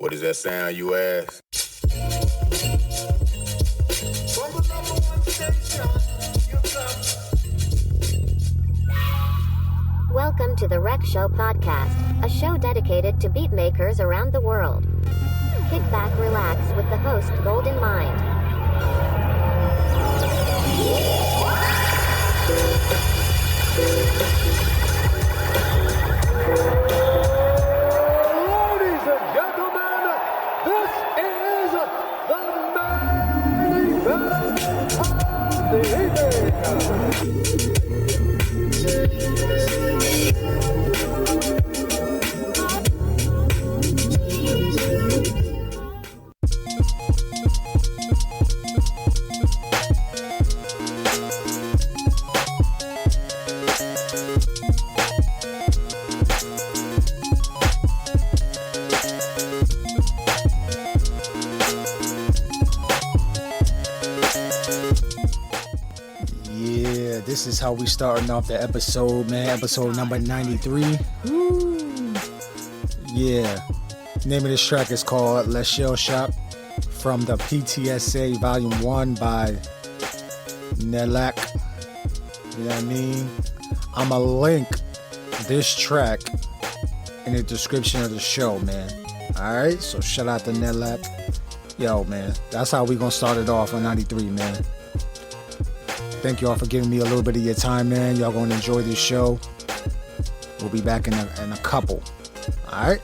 What does that sound, you ask? Welcome to the Rec Show podcast, a show dedicated to beatmakers around the world. Kick back, relax with the host, Gldnmnd. Ladies and gentlemen, this is the main event of the evening. This is how we starting off the episode, man. Episode number 93. Woo. Yeah. Name of this track is called Let's Shell Shop from the PTSA Volume 1 by Nelak. You know what I mean? I'm going to link this track in the description of the show, man. Alright? So shout out to Nelak. Yo, man. That's how we going to start it off on 93, man. Thank you all for giving me a little bit of your time, man. Y'all gonna enjoy this show. We'll be back in a couple. All right?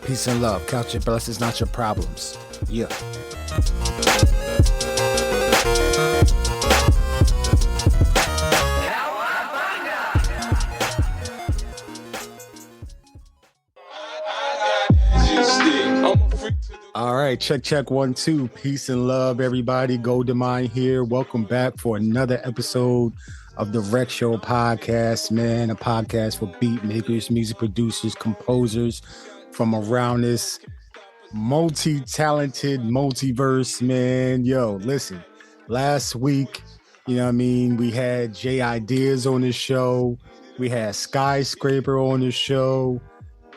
Peace and love. Count your blessings, not your problems. Yeah. All right, check 1 2. Peace and love, everybody. Gldnmnd here. Welcome back for another episode of the Rec Show podcast, man. A podcast for beat makers, music producers, composers from around this multi-talented multiverse, man. Yo, listen, last week, you know what I mean, we had J Ideas on the show. We had Skyscraper on the show.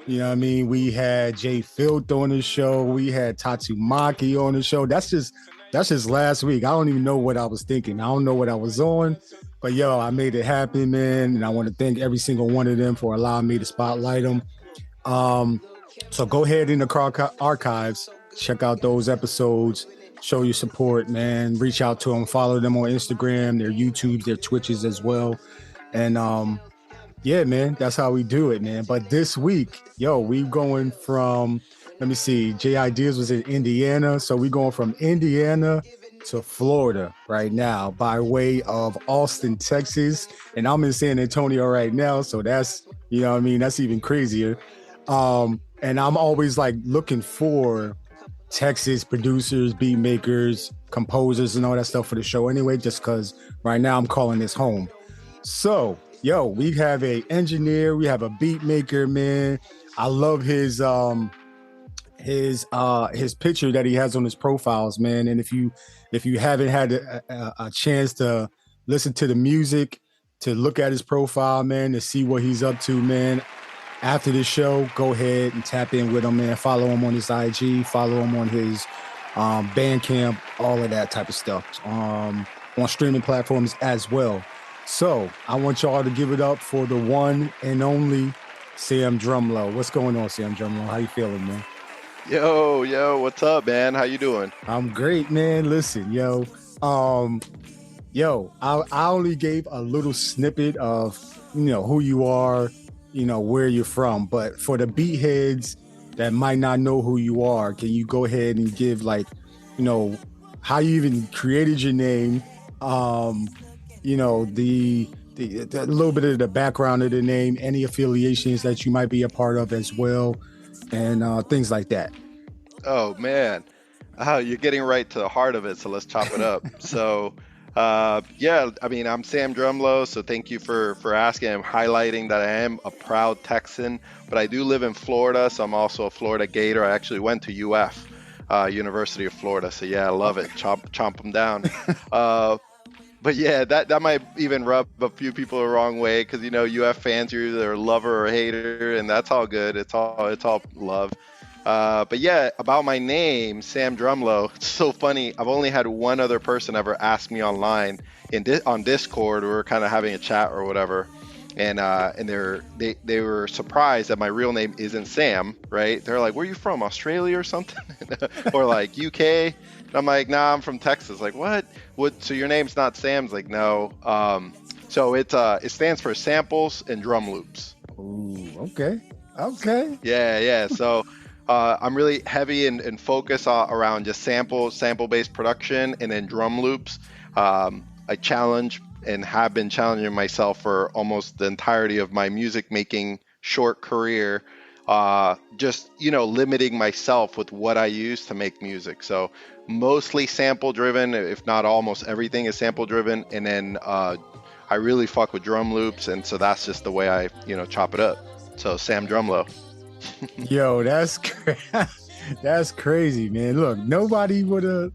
You know what I mean? We had Jay Filth on the show. We had Tatsumaki on the show. That's just last week. I don't even know what I was thinking. I don't know what I was on. But yo, I made it happen, man. And I want to thank every single one of them for allowing me to spotlight them. So go ahead in the archives, check out those episodes, show your support, man. Reach out to them, follow them on Instagram, their YouTubes, their Twitches as well. And yeah, man, that's how we do it, man. But this week, yo, we going from, let me see, J Ideas was in Indiana. So we going from Indiana to Florida right now by way of Austin, Texas. And I'm in San Antonio right now. So that's, you know what I mean? That's even crazier. And I'm always like looking for Texas producers, beat makers, composers, and all that stuff for the show anyway, just because right now I'm calling this home. So, yo, we have a engineer, we have a beat maker, man. I love his picture that he has on his profiles, man. And if you haven't had a chance to listen to the music, to look at his profile, man, to see what he's up to, man, after this show, go ahead and tap in with him, man. Follow him on his IG, follow him on his Bandcamp, all of that type of stuff, on streaming platforms as well. So I want y'all to give it up for the one and only Sam Drumlo. What's going on, Sam Drumlo? How you feeling, man? Yo, what's up, man? How you doing? I'm great, man. Listen, I only gave a little snippet of, who you are, where you're from. But for the beat heads that might not know who you are, can you go ahead and give how you even created your name, the little bit of the background of the name, any affiliations that you might be a part of as well, and things like that. Oh man, you're getting right to the heart of it, so let's chop it up. So I'm Sam Drumlo, so thank you for asking. I'm highlighting that I am a proud Texan, but I do live in Florida, so I'm also a Florida Gator. I actually went to UF, University of Florida, so yeah, I love it. Chomp them down. But yeah, that might even rub a few people the wrong way, because UF fans are either a lover or a hater, and that's all good. It's all love. But yeah, about my name, Sam Drumlo. It's so funny. I've only had one other person ever ask me online on Discord. We were kind of having a chat or whatever, and they were surprised that my real name isn't Sam. Right? They're like, "Where are you from? Australia or something?" Or like UK? And I'm like, "Nah, I'm from Texas." Like, what? What? So your name's not Sam's? Like, no. So it stands for samples and drum loops. Ooh, okay. Okay. Yeah. So I'm really heavy and focus around just sample-based production and then drum loops. I challenge and have been challenging myself for almost the entirety of my music making short career. Just, limiting myself with what I use to make music. So mostly sample driven, if not almost everything is sample driven. And then I really fuck with drum loops. And so that's just the way I, chop it up. So Sam Drumlo. Yo, that's crazy, man. Look, nobody would have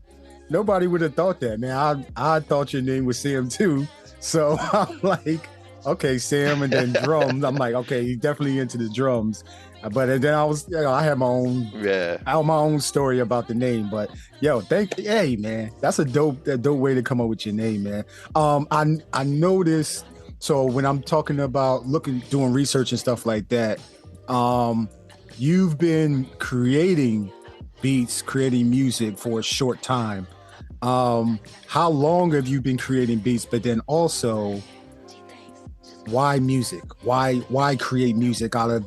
thought that, man. I thought your name was Sam too. So I'm like, okay, Sam, and then drums. I'm like, okay, he's definitely into the drums. But then I had my own story about the name. But yo, hey man, that's a dope way to come up with your name, man. I noticed. So when I'm talking about doing research and stuff like that, you've been creating beats, creating music for a short time. How long have you been creating beats? But then also, why music? Why create music out of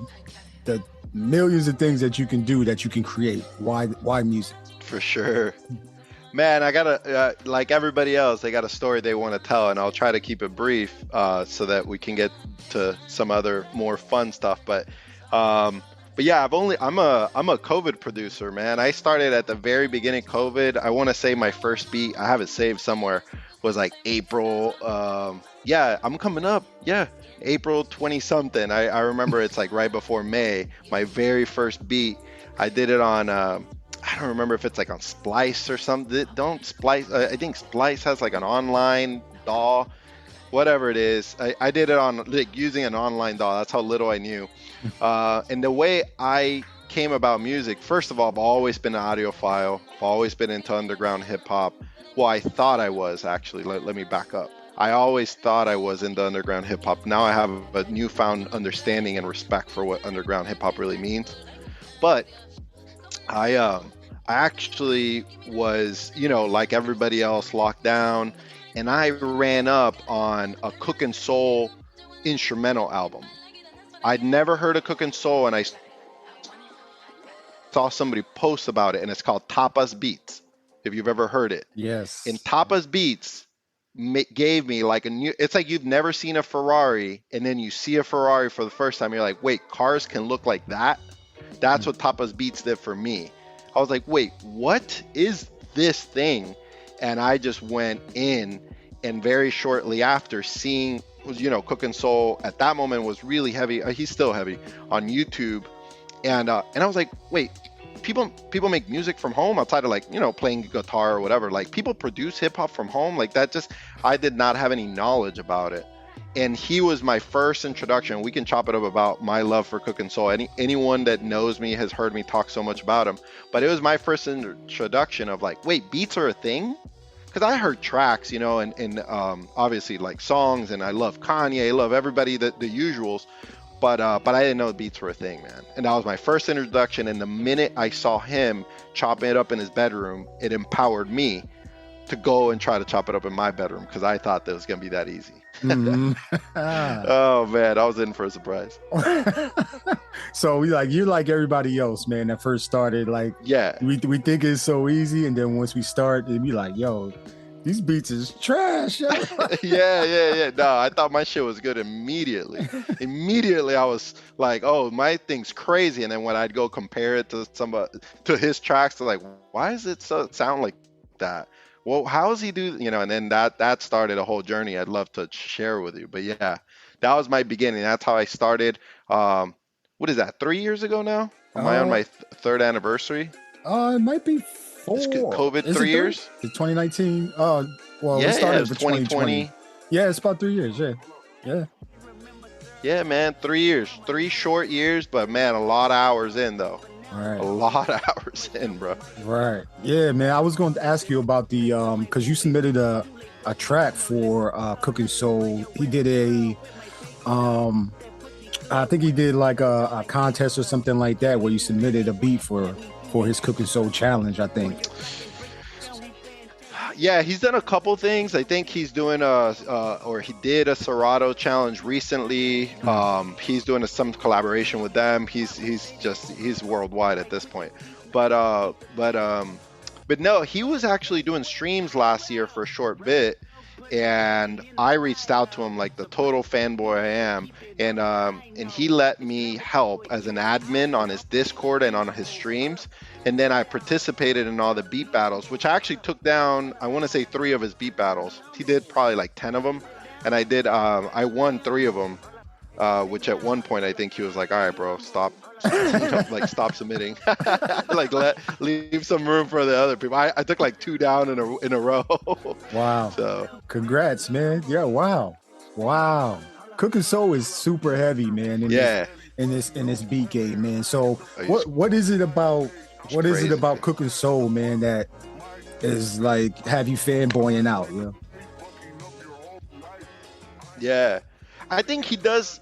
the millions of things that you can do, that you can create? Why music? For sure. Man, I gotta, like everybody else, they got a story they want to tell, and I'll try to keep it brief so that we can get to some other more fun stuff. But yeah, I'm a COVID producer, man. I started at the very beginning of COVID. I want to say my first beat, I have it saved somewhere, was like April. Yeah, I'm coming up. Yeah, April 20 something. I remember it's like right before May. My very first beat, I did it on. I don't remember if it's like on Splice or something. Don't Splice. I think Splice has like an online DAW, whatever it is. I did it on like using an online DAW. That's how little I knew. And the way I came about music, first of all, I've always been an audiophile. I've always been into underground hip hop. Well, I thought I was actually. Let me back up. I always thought I was into underground hip hop. Now I have a newfound understanding and respect for what underground hip hop really means. But I actually was, like everybody else, locked down, and I ran up on a Cookin Soul instrumental album. I'd never heard of Cookin Soul, and I saw somebody post about it, and it's called Tapas Beats, if you've ever heard it. Yes. And Tapas Beats gave me like it's like you've never seen a Ferrari, and then you see a Ferrari for the first time, you're like, wait, cars can look like that? That's what Tapas Beats did for me. I was like, wait, what is this thing? And I just went in, and very shortly after seeing, Cookin Soul at that moment was really heavy. He's still heavy on YouTube. And I was like, wait, people make music from home outside of like, playing guitar or whatever. Like people produce hip hop from home. Like that I did not have any knowledge about it. And he was my first introduction. We can chop it up about my love for Cookin Soul. Anyone that knows me has heard me talk so much about him. But it was my first introduction of like, wait, beats are a thing? Because I heard tracks, and obviously like songs, and I love Kanye, I love everybody, the usuals. But I didn't know beats were a thing, man. And that was my first introduction. And the minute I saw him chopping it up in his bedroom, it empowered me to go and try to chop it up in my bedroom, because I thought that it was going to be that easy. Mm-hmm. Oh man, I was in for a surprise. So you're like everybody else, man, that first started. Like, yeah, we think it's so easy, and then once we start, it'd be like, yo, these beats is trash. Yeah. No, I thought my shit was good immediately. Immediately, I was like, oh, my thing's crazy. And then when I'd go compare it to his tracks, they're like, why does it sound like that? Well, how does he do, and then that started a whole journey I'd love to share with you. But yeah, that was my beginning. That's how I started. What is that, 3 years ago now? Am I on my third anniversary? It might be 4. It's COVID, is 3 years? It's 2019. Well, yeah, it started it was 2020. Yeah, it's about 3 years. Yeah. Yeah, man, 3 years. 3 short years, but man, a lot of hours in though. A lot of hours in, bro. Right. Yeah, man. I was going to ask you about the because you submitted a track for Cookin Soul. He did I think he did like a contest or something like that where you submitted a beat for his Cookin Soul challenge, I think. Yeah, he's done a couple things. I think he's doing or he did a Serato challenge recently. He's doing some collaboration with them. He's worldwide at this point. But no, he was actually doing streams last year for a short bit, and I reached out to him like the total fanboy I am, and he let me help as an admin on his Discord and on his streams. And then I participated in all the beat battles, which I actually took down, I want to say 3 of his beat battles. He did probably like 10 of them. And I won 3 of them, which at one point I think he was like, all right, bro, stop, like stop submitting. Like leave some room for the other people. I took like 2 down in a row. Wow. So congrats, man. Yeah, wow. Cookin Soul is super heavy, man. In this beat game, man. So what is it about? What is it about Cookin Soul, man, that is like have you fanboying out? You know? Yeah, I think he does.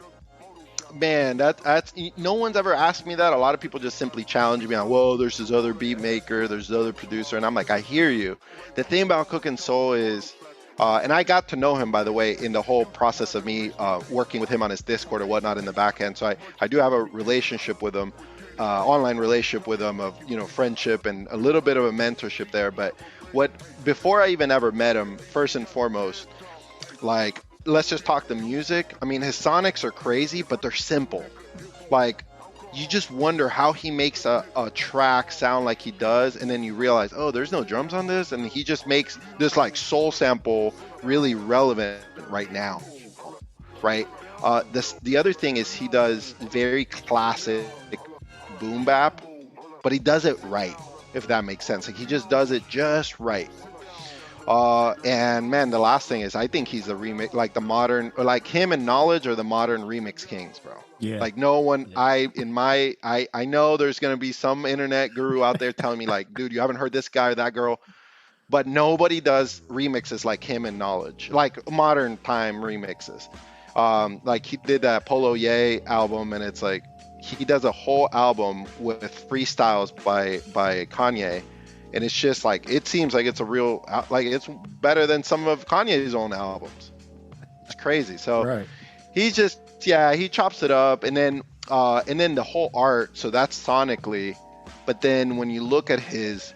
Man, that's no one's ever asked me that. A lot of people just simply challenge me on, whoa, there's this other beat maker, there's this other producer, and I'm like, I hear you. The thing about Cookin Soul is, and I got to know him, by the way, in the whole process of me working with him on his Discord or whatnot in the back end. So I do have a relationship with him. Online relationship with him of friendship and a little bit of a mentorship there. But before I even ever met him, first and foremost, like, let's just talk the music. I mean, his sonics are crazy, but they're simple. Like, you just wonder how he makes a track sound like he does, and then you realize, oh, there's no drums on this, and he just makes this like soul sample really relevant right now, right? The other thing is he does very classic boom bap, but he does it right, if that makes sense. Like, he just does it just right. And man, the last thing is, I think he's the remix, like the modern, or like him and Knowledge are the modern remix kings, bro. Yeah. Like no one, yeah. I know there's gonna be some internet guru out there telling me like, dude, you haven't heard this guy or that girl, but nobody does remixes like him and Knowledge, like modern time remixes. Like he did that Polo Ye album, and it's like he does a whole album with freestyles by Kanye. And it's just like, it seems like it's a real, like it's better than some of Kanye's own albums. It's crazy. So he just, he chops it up, and then the whole art. So that's sonically, but then when you look at his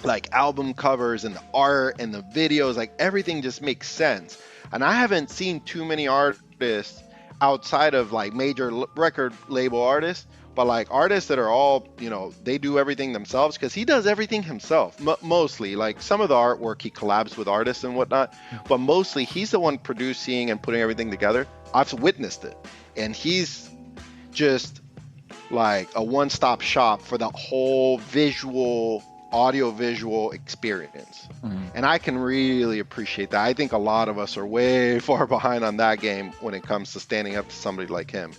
like album covers and the art and the videos, like everything just makes sense. And I haven't seen too many artists outside of like major record label artists, but like artists that are all, they do everything themselves, because he does everything himself. Mostly, like some of the artwork he collabs with artists and whatnot, but mostly he's the one producing and putting everything together. I've witnessed it, and he's just like a one-stop shop for the whole audio-visual experience. And I can really appreciate that. I think a lot of us are way far behind on that game when it comes to standing up to somebody like him.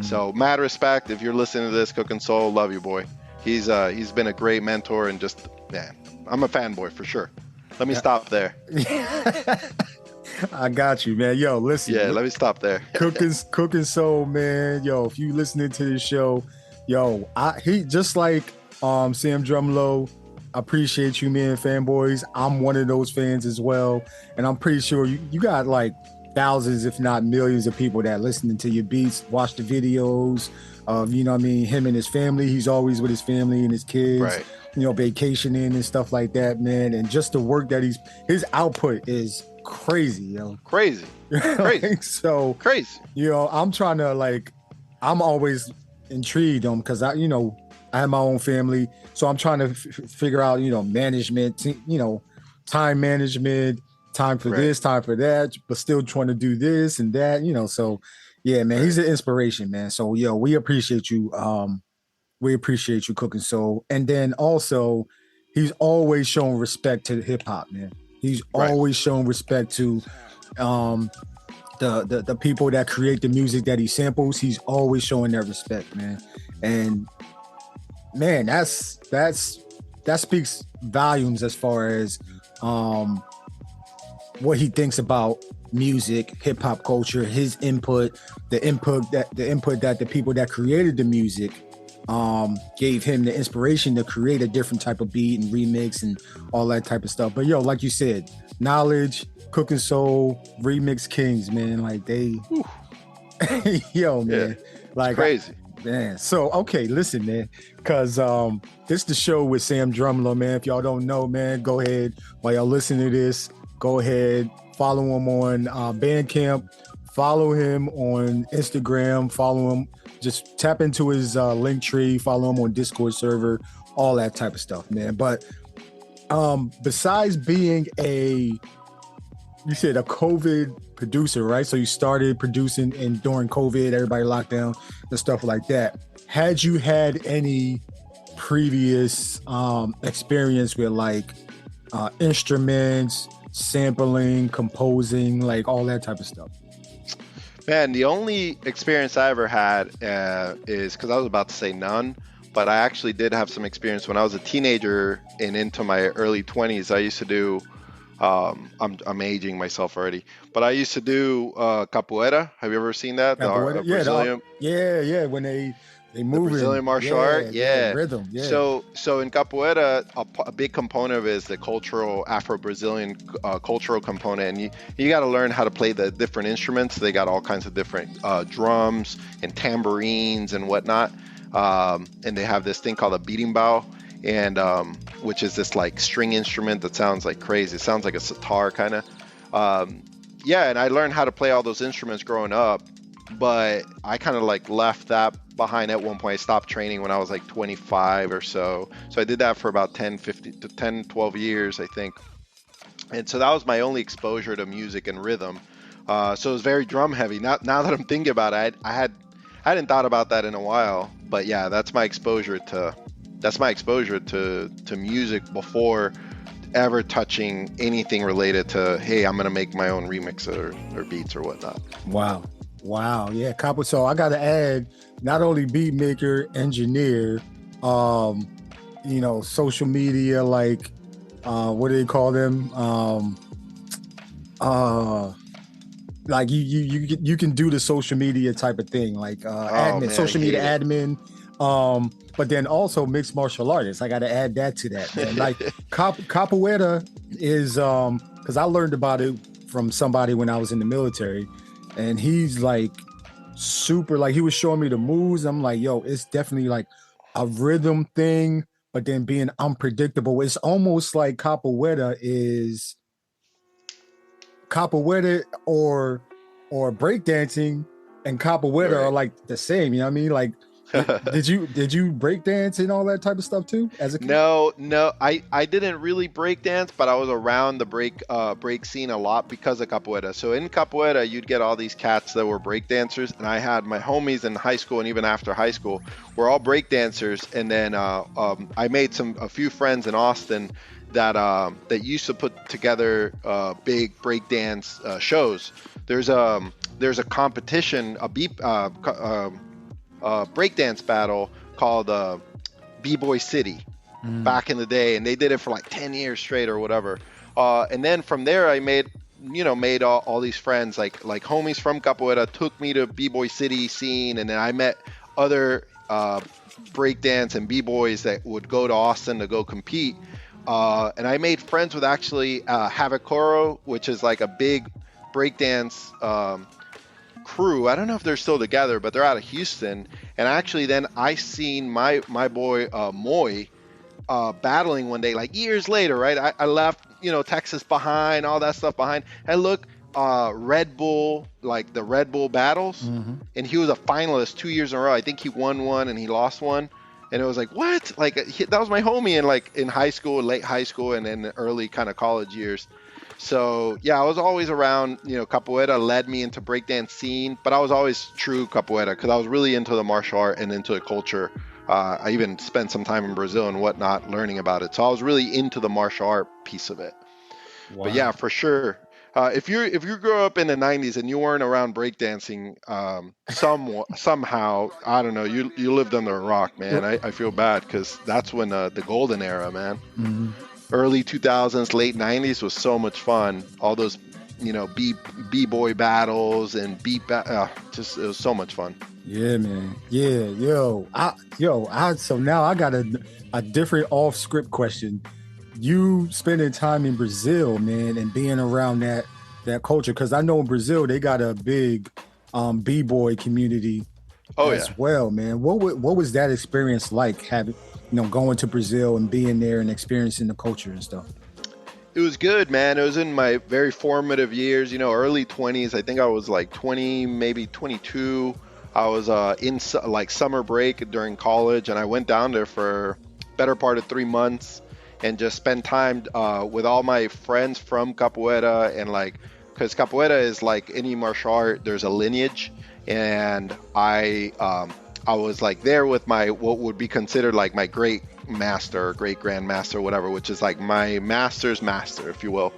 So mad respect. If you're listening to this, Cookin Soul, love you, boy. He's been a great mentor, and just, man, I'm a fanboy for sure. Let me stop there. I got you, man. Yo, listen. Yeah, let me stop there. Cookin Soul, man. Yo, if you listening to this show, yo, he just like Sam Drumlo. I appreciate you, man, fanboys. I'm one of those fans as well, and I'm pretty sure you got like thousands, if not millions, of people that listening to your beats, watch the videos of, him and his family. He's always with his family and his kids, right? Vacationing and stuff like that, man. And just the work that his output is crazy, yo. Crazy. So crazy. I'm trying to I'm always intrigued on, because I have my own family, so I'm trying to figure out, management, time management, time for this, time for that, but still trying to do this and that, so yeah, man, he's an inspiration, man. So we appreciate you. We appreciate you, Cookin Soul. And then also, he's always shown respect to hip hop, man. He's always shown respect to the people that create the music that he samples. He's always showing that respect, man. And man, that speaks volumes as far as what he thinks about music, hip hop culture, his input, the input that the people that created the music gave him the inspiration to create a different type of beat and remix and all that type of stuff. But yo, like you said, Knowledge, Cookin Soul, Remix Kings, man, like they yo, man, like crazy. Man, so okay, listen, man, because this is the show with Sam Drumlo, man. If y'all don't know, man, go ahead while y'all listening to this, go ahead, follow him on Bandcamp, follow him on Instagram, follow him, just tap into his link tree, follow him on Discord server, all that type of stuff, man. But besides being you said a COVID producer, right? So you started producing during COVID, everybody locked down and stuff like that. Had you had any previous experience with like instruments, sampling, composing, like all that type of stuff? Man, the only experience I ever had is, because I was about to say none, but I actually did have some experience when I was a teenager and into my early 20s. I used to do I'm aging myself already, but I used to do capoeira. Have you ever seen that? Capoeira? Yeah, when they move the Brazilian martial art. Yeah. Rhythm. Yeah. So in capoeira, a big component of it is the cultural Afro-Brazilian cultural component, and you got to learn how to play the different instruments. They got all kinds of different drums and tambourines and whatnot, and they have this thing called a berimbau, and which is this like string instrument that sounds like crazy. It sounds like a sitar kind of. And I learned how to play all those instruments growing up, but I kind of like left that behind at one point. I stopped training when I was like 25 or so. So I did that for about 12 years, I think. And so that was my only exposure to music and rhythm. So it was very drum heavy. Now that I'm thinking about it, I hadn't thought about that in a while, but yeah, that's my exposure to music before ever touching anything related to, hey, I'm gonna make my own remix or beats or whatnot. Wow, yeah, Capo. So I gotta add, not only beat maker, engineer, social media, like what do they call them? Like you can do the social media type of thing, like admin, social media admin. But then also mixed martial artists. I got to add that to that, man. Like capoeira is because I learned about it from somebody when I was in the military, and he's like super, like he was showing me the moves. I'm like, yo, it's definitely like a rhythm thing, but then being unpredictable. It's almost like capoeira or breakdancing and capoeira are like the same. You know what I mean? Like, did you break dance and all that type of stuff too as a kid? No, I didn't really break dance, but I was around the break scene a lot because of capoeira. So in capoeira, you'd get all these cats that were break dancers, and I had my homies in high school and even after high school were all break dancers. And then I made a few friends in Austin that used to put together big break dance shows. There's a competition, breakdance battle called B-Boy City back in the day, and they did it for like 10 years straight or whatever. And then from there I made all these friends, like homies from capoeira took me to B-Boy City scene, and then I met other breakdance and B-boys that would go to Austin to go compete. And I made friends with actually Havocoro, which is like a big breakdance crew. I don't know if they're still together, but they're out of Houston. And actually then I seen my boy Moy battling one day, like years later, right? I left Texas behind, all that stuff behind, and look, Red Bull, like the Red Bull battles, and he was a finalist 2 years in a row. I think he won one and he lost one, and it was like, what? Like that was my homie in high school, late high school, and in the early kind of college years. So yeah, I was always around. Capoeira led me into breakdance scene, but I was always true capoeira because I was really into the martial art and into the culture. I even spent some time in Brazil and whatnot learning about it. So I was really into the martial art piece of it. Wow. But yeah, for sure. If you grew up in the '90s and you weren't around breakdancing, somehow, I don't know, you lived under a rock, man. I feel bad because that's when the golden era, man. Mhm. Early 2000s, late '90s was so much fun. All those, b-boy battles and just it was so much fun. Yeah, man. Yeah, so now I got a different off script question. You spending time in Brazil, man, and being around that culture, because I know in Brazil they got a big b-boy community as well, man. What was that experience like, having going to Brazil and being there and experiencing the culture and stuff? It was good, man. It was in my very formative years, early 20s. I think I was like 20, maybe 22. I was in like summer break during college, and I went down there for better part of 3 months and just spent time with all my friends from capoeira, and because capoeira is like any martial art, there's a lineage, and I was like there with what would be considered like my great master or great grandmaster, whatever, which is like my master's master, if you will.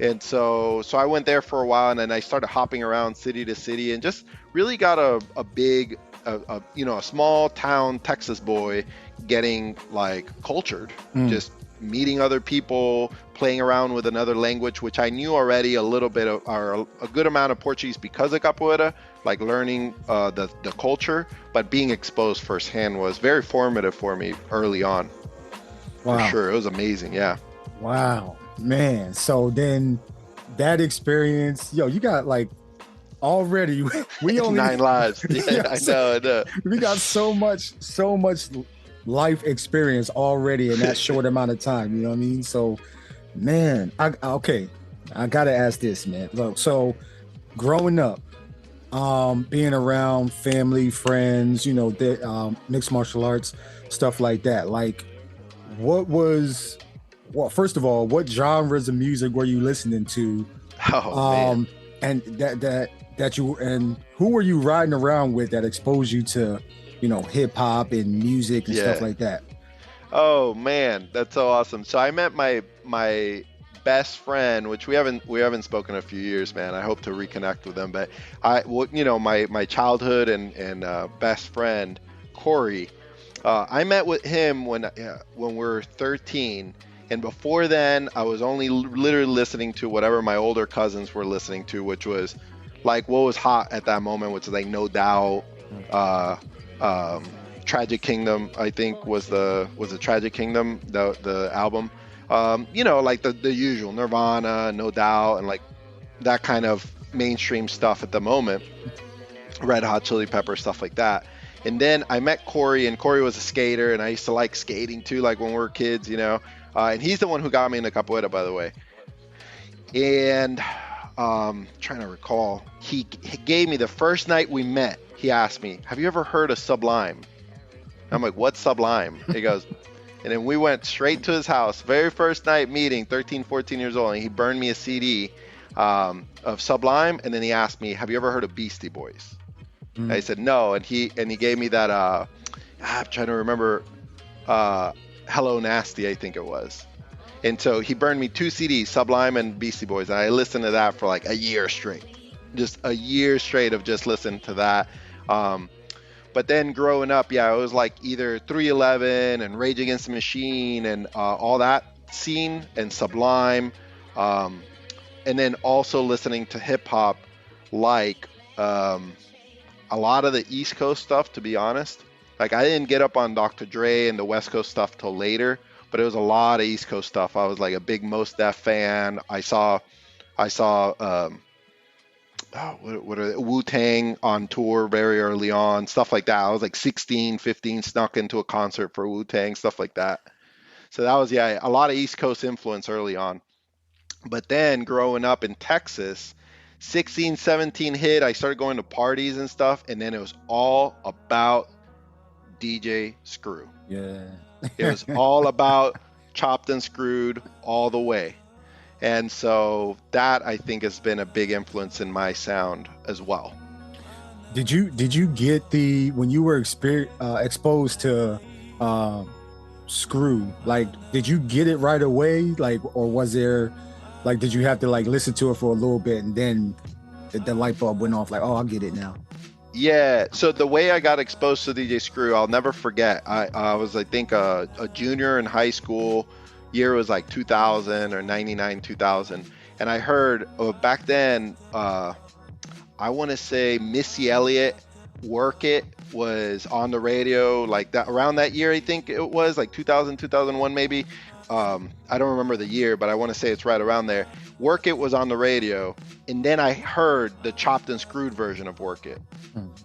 And so I went there for a while, and then I started hopping around city to city, and just really got a big, a small town Texas boy getting like cultured, just meeting other people, playing around with another language, which I knew already a little bit of, or a good amount of Portuguese because of capoeira, like learning the culture, but being exposed firsthand was very formative for me early on. Wow. For sure. It was amazing. Yeah. Wow, man. So then that experience, you got like already, we only 9 lives. Yeah, I know. We got so much life experience already in that short amount of time. You know what I mean? So, man, I gotta ask this, man. Look, so growing up, being around family, friends, mixed martial arts, stuff like that. Like, first of all, what genres of music were you listening to? Man. And and who were you riding around with that exposed you to, hip hop and music and stuff like that? Oh man, that's so awesome. So I met my best friend, which we haven't spoken in a few years, man. I hope to reconnect with him. But my childhood and best friend Corey, I met with him when we were 13, and before then I was only literally listening to whatever my older cousins were listening to, which was like what was hot at that moment, which is like No Doubt, Tragic Kingdom, I think was the Tragic Kingdom, the album. Like the usual Nirvana, No Doubt, and like that kind of mainstream stuff at the moment, Red Hot Chili Peppers, stuff like that. And then I met Corey, and Corey was a skater, and I used to like skating too, like when we were kids, and he's the one who got me into capoeira, by the way. And trying to recall, he gave me the first night we met, he asked me, have you ever heard of Sublime? I'm like, what's Sublime? He goes, and then we went straight to his house, very first night meeting, 13, 14 years old, and he burned me a CD of Sublime, and then he asked me, have you ever heard of Beastie Boys? I said no, and he gave me that I'm trying to remember, Hello Nasty, I think it was. And so he burned me 2 CDs, Sublime and Beastie Boys, and I listened to that for like a year straight, just a year straight of just listening to that. But then growing up, it was like either 311 and Rage Against the Machine and all that scene, and Sublime, and then also listening to hip hop, like a lot of the East Coast stuff, to be honest. Like I didn't get up on Dr. Dre and the West Coast stuff till later, but it was a lot of East Coast stuff. I was like a big Mos Def fan. I saw Wu-Tang on tour very early on, stuff like that. I was like 16, 15, snuck into a concert for Wu-Tang, stuff like that. So that was, a lot of East Coast influence early on. But then growing up in Texas, 16, 17 hit, I started going to parties and stuff, and then it was all about DJ Screw. Yeah. It was all about chopped and screwed all the way. And so that, I think, has been a big influence in my sound as well. Did you get when you were exposed to Screw, like, did you get it right away? Like, or was there Like, did you have to like listen to it for a little bit and then the light bulb went off? Like, oh, I get it now. Yeah, so the way I got exposed to DJ Screw, I'll never forget. I was, I think, a junior in high school. Year was like 2000 or 99, 2000. And I heard back then, I want to say Missy Elliott, Work It was on the radio like that around that year. I think it was like 2000, 2001 maybe. I don't remember the year, but I want to say it's right around there. Work It was on the radio, and then I heard the chopped and screwed version of Work It.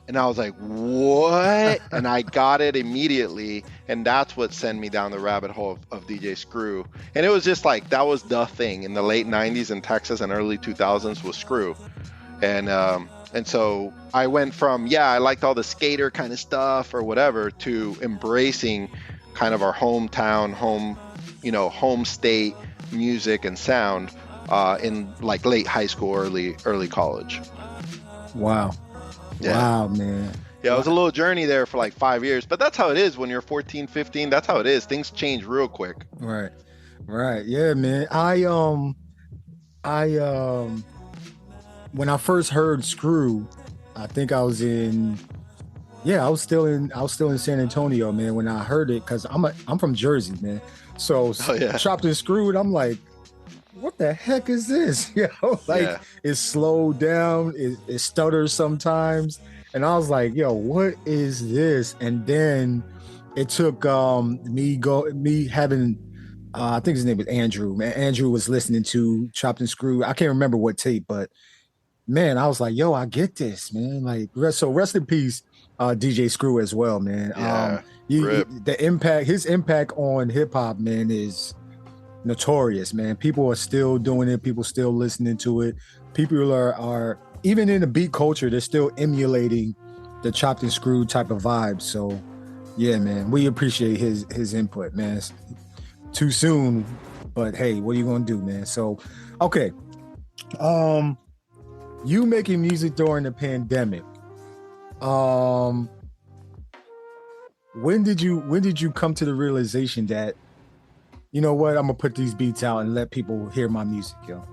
And I was like, what? And I got it immediately, and that's what sent me down the rabbit hole of DJ Screw. And it was just like, that was the thing in the late 90s in Texas and early 2000s was Screw. And so I went from, yeah, I liked all the skater kind of stuff or whatever, to embracing kind of our hometown, home state music and sound in like late high school, early college. Wow. Yeah. Wow, man. Yeah, it was a little journey there for like 5 years, but that's how it is when you're 14, 15. That's how it is. Things change real quick. Right. Yeah, man. I when I first heard Screw, I think I was still in San Antonio, man, when I heard it, because I'm from Jersey, man. So chopped and screwed, I'm like, what the heck is this? It slowed down, it stutters sometimes. And I was like, yo, what is this? And then it took me having I think his name was Andrew. Man, Andrew was listening to Chopped and Screwed. I can't remember what tape, but man, I was like, yo, I get this, man. Like, so rest in peace, DJ Screw as well, man. Yeah, his impact on hip hop, man, is notorious, man. People are still doing it. People still listening to it. People are even in the beat culture, they're still emulating the Chopped and Screwed type of vibe. So yeah, man, we appreciate his input, man. It's too soon, but hey, what are you gonna do, man? So okay. You making music during the pandemic. When did you come to the realization that, you know what, I'm gonna put these beats out and let people hear my music, yo?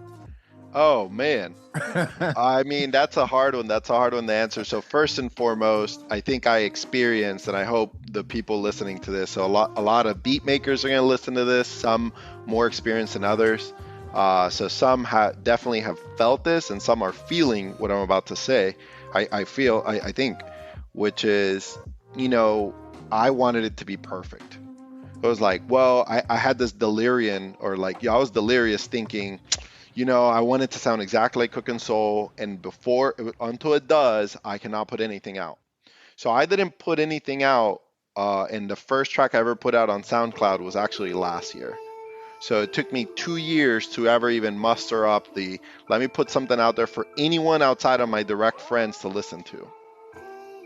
Oh man. I mean, that's a hard one. That's a hard one to answer. So first and foremost, I think I experienced, and I hope the people listening to this, so a lot of beat makers are going to listen to this, some more experienced than others. So some definitely have felt this, and some are feeling what I'm about to say. I think, which is, I wanted it to be perfect. It was like, well, I had this delirium, or like, I was delirious thinking, I want it to sound exactly like Cookin Soul, and until it does, I cannot put anything out. So I didn't put anything out, and the first track I ever put out on SoundCloud was actually last year. So it took me 2 years to ever even muster up let me put something out there for anyone outside of my direct friends to listen to.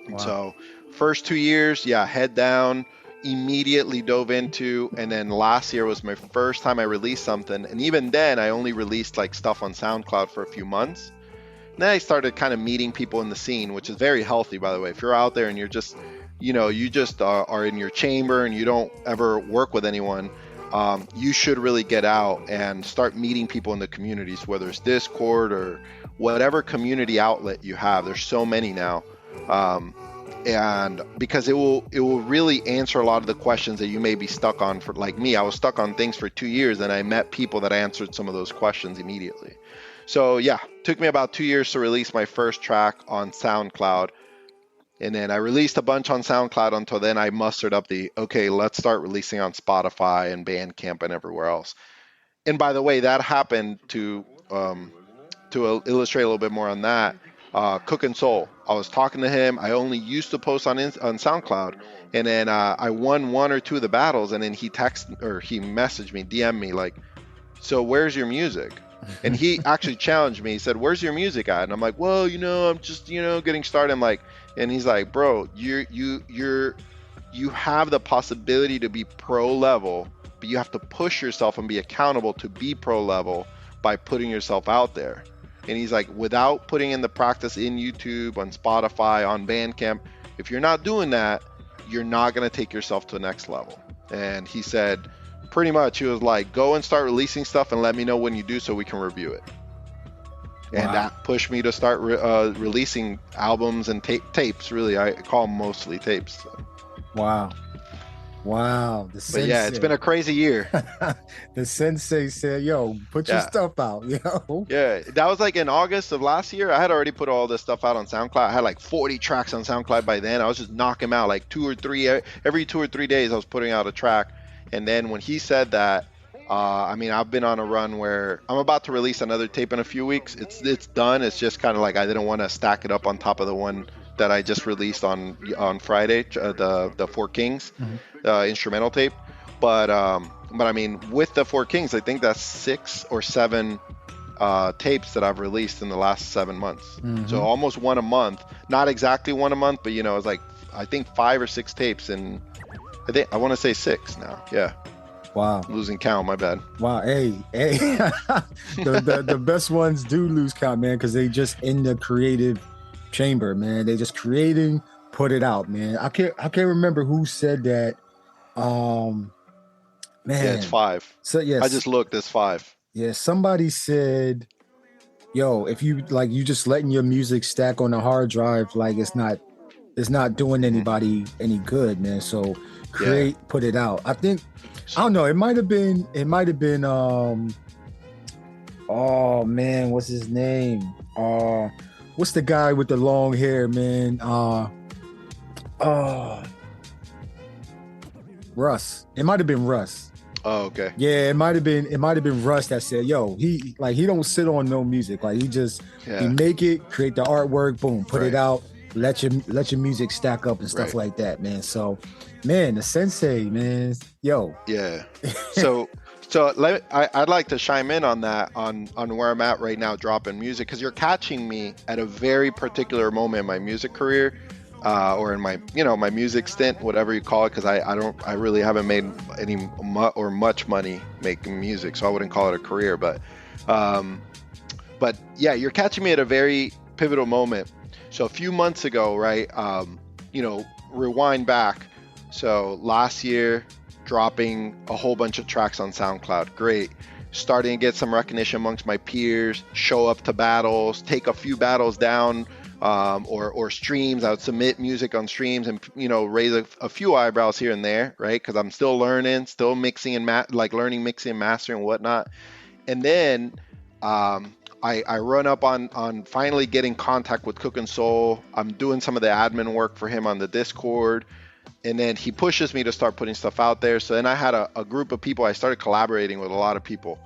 Wow. So first 2 years, head down, immediately dove into, and then last year was my first time I released something, and even then I only released like stuff on SoundCloud for a few months. And then I started kind of meeting people in the scene, which is very healthy, by the way. If you're out there and you're just you just are in your chamber and you don't ever work with anyone, you should really get out and start meeting people in the communities, whether it's Discord or whatever community outlet you have. There's so many now. And because it will really answer a lot of the questions that you may be stuck on. For like me, I was stuck on things for 2 years, and I met people that answered some of those questions immediately. So took me about 2 years to release my first track on SoundCloud, and then I released a bunch on SoundCloud until then I mustered up let's start releasing on Spotify and Bandcamp and everywhere else. And by the way, that happened to illustrate a little bit more on that. Cookin Soul, I was talking to him. I only used to post on SoundCloud, and then I won one or two of the battles, and then he messaged me, DM me like, so where's your music? And he actually challenged me. He said, where's your music at? And I'm like, well, I'm just getting started. I'm like, and he's like, bro, you have the possibility to be pro level, but you have to push yourself and be accountable to be pro level by putting yourself out there. And he's like, without putting in the practice in YouTube, on Spotify, on Bandcamp, if you're not doing that, you're not going to take yourself to the next level. And he said, pretty much he was like, go and start releasing stuff and let me know when you do so we can review it. And Wow. that pushed me to start releasing albums and tapes. Really, I call them mostly tapes. Wow. Wow. The But sensei. yeah, it's been a crazy year. The sensei said, yo, put your Yeah. stuff out, yo. Yeah, that was like in August of last year. I had already put all this stuff out on SoundCloud. I had like 40 tracks on SoundCloud by then. I was just knocking them out like every 2 or 3 days I was putting out a track. And then when he said that, I mean, I've been on a run where I'm about to release another tape in a few weeks. It's done. It's just kind of like I didn't want to stack it up on top of the one that I just released on Friday, the Four Kings instrumental tape. But I mean, with the Four Kings, I think that's 6 or 7 tapes that I've released in the last 7 months. So almost one a month. Not exactly one a month, but you know, it's like I think 5 or 6 tapes, and I want to say 6 now. Yeah. Wow. Losing count, my bad. Wow. Hey. the best ones do lose count, man, because they just in the creative chamber, man. They just creating, put it out, man. I can't remember who said that. Man. Yeah, it's 5. So yes. I just looked, it's 5. Yeah, somebody said, yo, if you like you just letting your music stack on a hard drive, like it's not doing anybody any good, man. So create, put it out. I think I don't know, it might have been oh man, what's his name? What's the guy with the long hair, man? Russ. It might have been Russ. Oh, okay. Yeah, it might have been Russ that said, yo, he don't sit on no music. Like he just he make it, create the artwork, boom, put it out, let your music stack up and stuff like that, man. So man, the sensei, man, yo. Yeah. So I'd like to chime in on that, on where I'm at right now dropping music, because you're catching me at a very particular moment in my music career, or in my my music stint, whatever you call it, because I really haven't made any much money making music, so I wouldn't call it a career, but yeah, you're catching me at a very pivotal moment. So a few months ago, right, rewind back. So last year, dropping a whole bunch of tracks on SoundCloud, great. Starting to get some recognition amongst my peers, show up to battles, take a few battles down, or streams. I would submit music on streams and, raise a few eyebrows here and there, right? Because I'm still learning, still mixing and learning mixing and mastering and whatnot. And then I run up on finally getting contact with Cookin. I'm doing some of the admin work for him on the Discord. And then he pushes me to start putting stuff out there. So then I had a group of people. I started collaborating with a lot of people.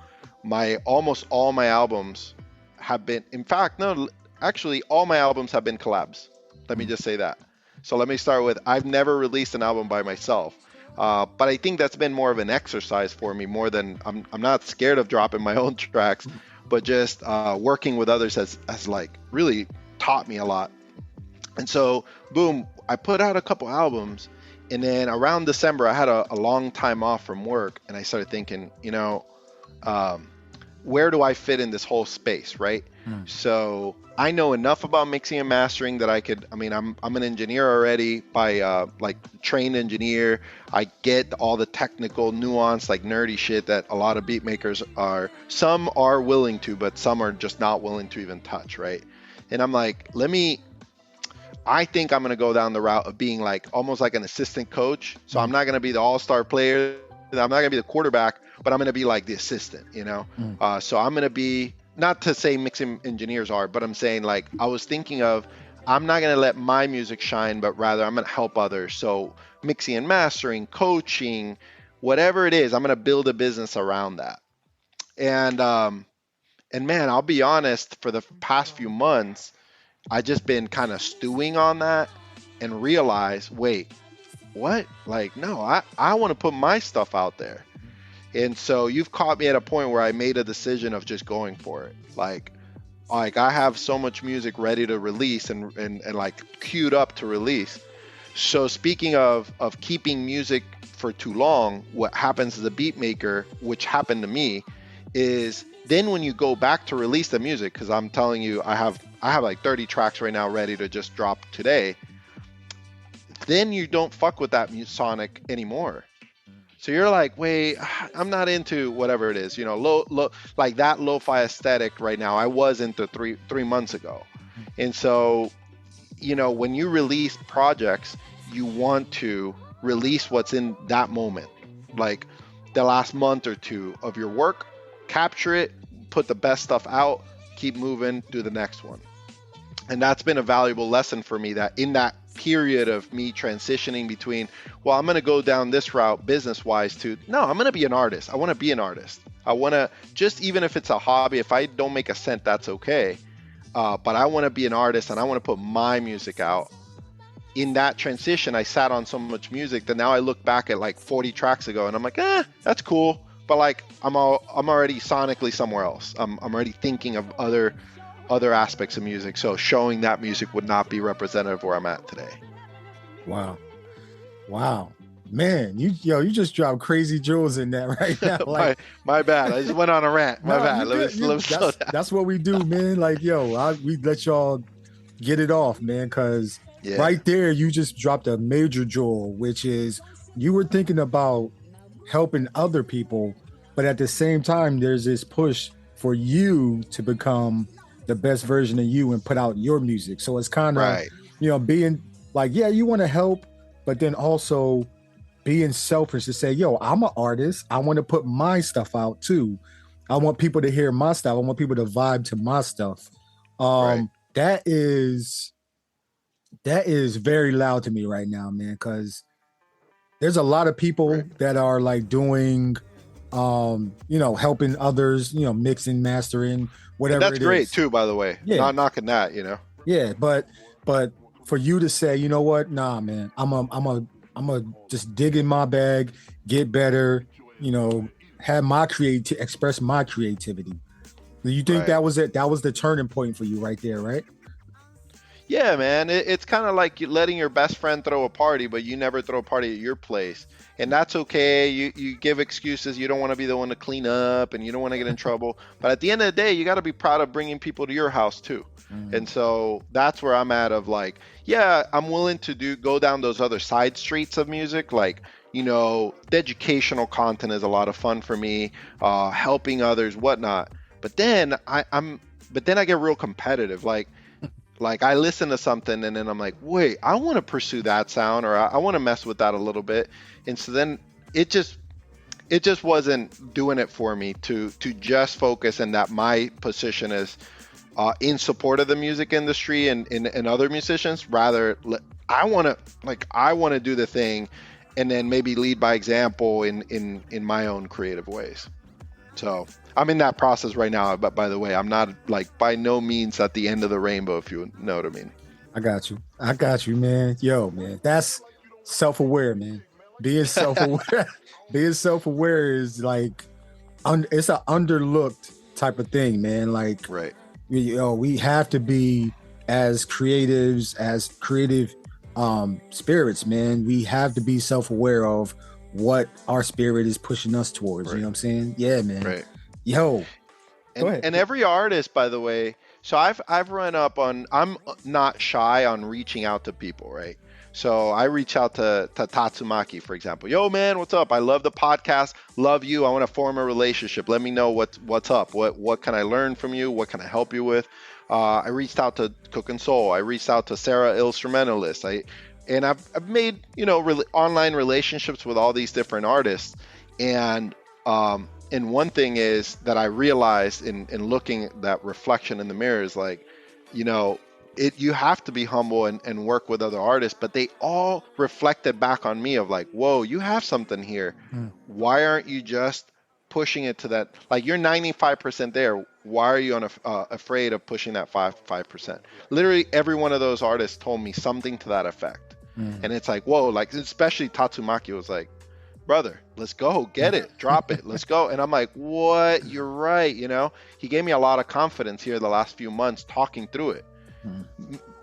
Almost all my albums have been, in fact, no, actually all my albums have been collabs. Let me just say that. So let me start with, I've never released an album by myself. But I think that's been more of an exercise for me, more than I'm not scared of dropping my own tracks, but just working with others has like really taught me a lot. And so boom, I put out a couple albums. And then around December, I had a long time off from work, and I started thinking, where do I fit in this whole space, right? So I know enough about mixing and mastering that I'm an engineer already by trained engineer. I get all the technical nuance, like nerdy shit that a lot of beat makers are. Some are willing to, but some are just not willing to even touch, right? And I'm like, I think I'm going to go down the route of being like almost like an assistant coach. So I'm not going to be the all-star player. I'm not going to be the quarterback, but I'm going to be like the assistant, So I'm going to be, not to say mixing engineers are, but I'm saying like, I was thinking of, I'm not going to let my music shine, but rather I'm going to help others. So mixing and mastering, coaching, whatever it is, I'm going to build a business around that. And man, I'll be honest, for the past few months, I just been kind of stewing on that and realize, wait, what? Like, no, I want to put my stuff out there. And so you've caught me at a point where I made a decision of just going for it. Like I have so much music ready to release and like queued up to release. So speaking of keeping music for too long, what happens as a beat maker, which happened to me, is then when you go back to release the music, because I'm telling you, I have like 30 tracks right now ready to just drop today, then you don't fuck with that sonic anymore. So you're like, wait, I'm not into whatever it is, low, like that lo-fi aesthetic right now. I was into three months ago. And so, when you release projects, you want to release what's in that moment, like the last month or two of your work, capture it, put the best stuff out, keep moving, do the next one. And that's been a valuable lesson for me, that in that period of me transitioning between, well, I'm going to go down this route business wise to, no, I'm going to be an artist. I want to be an artist. I want to, just even if it's a hobby, if I don't make a cent, that's okay. But I want to be an artist and I want to put my music out. In that transition, I sat on so much music that now I look back at like 40 tracks ago and I'm like, that's cool. But like, I'm already sonically somewhere else. I'm already thinking of other aspects of music. So showing that music would not be representative where I'm at today. Wow. Man, you just dropped crazy jewels in that right now. Like, my bad. I just went on a rant. My bad. Let me slow down. That's what we do, man. Like, we let y'all get it off, man, because right there, you just dropped a major jewel, which is you were thinking about helping other people, but at the same time, there's this push for you to become the best version of you and put out your music. So it's kind of, being like, you want to help, but then also being selfish to say, I'm an artist. I want to put my stuff out too. I want people to hear my stuff. I want people to vibe to my stuff. That is very loud to me right now, man, because there's a lot of people that are like doing, helping others, mixing, mastering, whatever. And that's great too, by the way. Not knocking that, Yeah, but for you to say, you know what, nah, man, I'm a just dig in my bag, get better, have my express my creativity. Do you think that was it? That was the turning point for you right there, right? Yeah, man. It's kind of like letting your best friend throw a party, but you never throw a party at your place. And that's okay. You give excuses. You don't want to be the one to clean up and you don't want to get in trouble. But at the end of the day, you got to be proud of bringing people to your house too. Mm-hmm. And so that's where I'm at, of like, I'm willing to go down those other side streets of music. Like, the educational content is a lot of fun for me, helping others, whatnot. But then I get real competitive. Like I listen to something and then I'm like, wait, I want to pursue that sound, or I want to mess with that a little bit. And so then it just wasn't doing it for me to just focus, and that my position is in support of the music industry and other musicians. Rather, I want to do the thing and then maybe lead by example in my own creative ways. So I'm in that process right now, but by the way, I'm not like by no means at the end of the rainbow, if you know what I mean. I got you, man. Man, that's self-aware, man. Being self-aware, is like, it's an underlooked type of thing, man. Like, we have to be as creatives, as creative spirits, man. We have to be self-aware of what our spirit is pushing us towards. You know what I'm saying? Yeah, man. Right. Go ahead. And every artist, by the way, so I've run up on, I'm not shy on reaching out to people, right? So I reach out to Tatsumaki, for example. Yo, man, what's up? I love the podcast. Love you. I want to form a relationship. Let me know what's up. What can I learn from you? What can I help you with? I reached out to Cookin. I reached out to Sarah Instrumentalist. I've made, online relationships with all these different artists. And one thing is that I realized in looking at that reflection in the mirror is like, you have to be humble and work with other artists, but they all reflected back on me of like, whoa, you have something here. Why aren't you just pushing it to that? Like, you're 95% there. Why are you afraid of pushing that 5%? Literally every one of those artists told me something to that effect. And it's like, whoa, like, especially Tatsumaki was like, brother, let's go, get it, drop it, let's go. And I'm like, what? You're right. He gave me a lot of confidence here the last few months talking through it.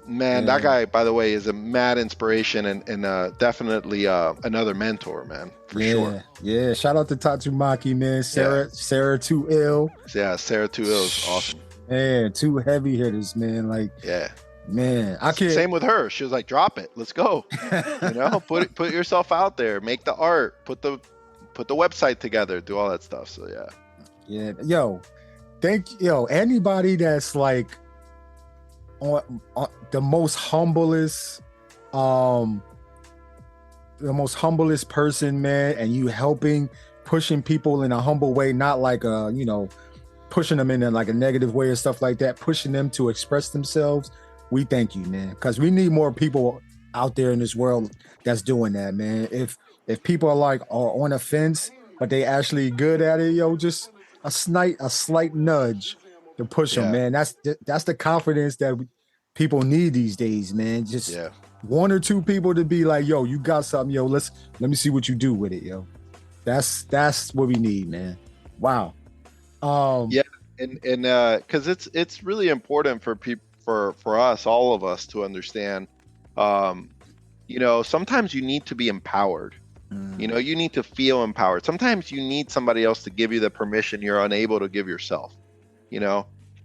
Man, that guy, by the way, is a mad inspiration and definitely another mentor, man, for sure. Yeah, shout out to Tatsumaki, man. Sarah Too Ill. Yeah, Sarah Too Ill is awesome. Man, two heavy hitters, man. Like, man, I can't. Same with her. She was like, drop it, let's go. Put yourself out there, make the art, put put the website together, do all that stuff. So Yeah, anybody that's like on the most humblest person, man, and you helping, pushing people in a humble way, not like pushing them in like a negative way or stuff like that, pushing them to express themselves. We thank you, man, because we need more people out there in this world that's doing that, man. If people are on a fence, but they actually good at it, just a slight nudge to push them, man. That's the confidence that people need these days, man. Just one or two people to be like, yo, you got something, let me see what you do with it, yo. That's what we need, man. Wow. And because it's really important for people, for us, all of us, to understand. Sometimes you need to be empowered. You need to feel empowered. Sometimes you need somebody else to give you the permission you're unable to give yourself.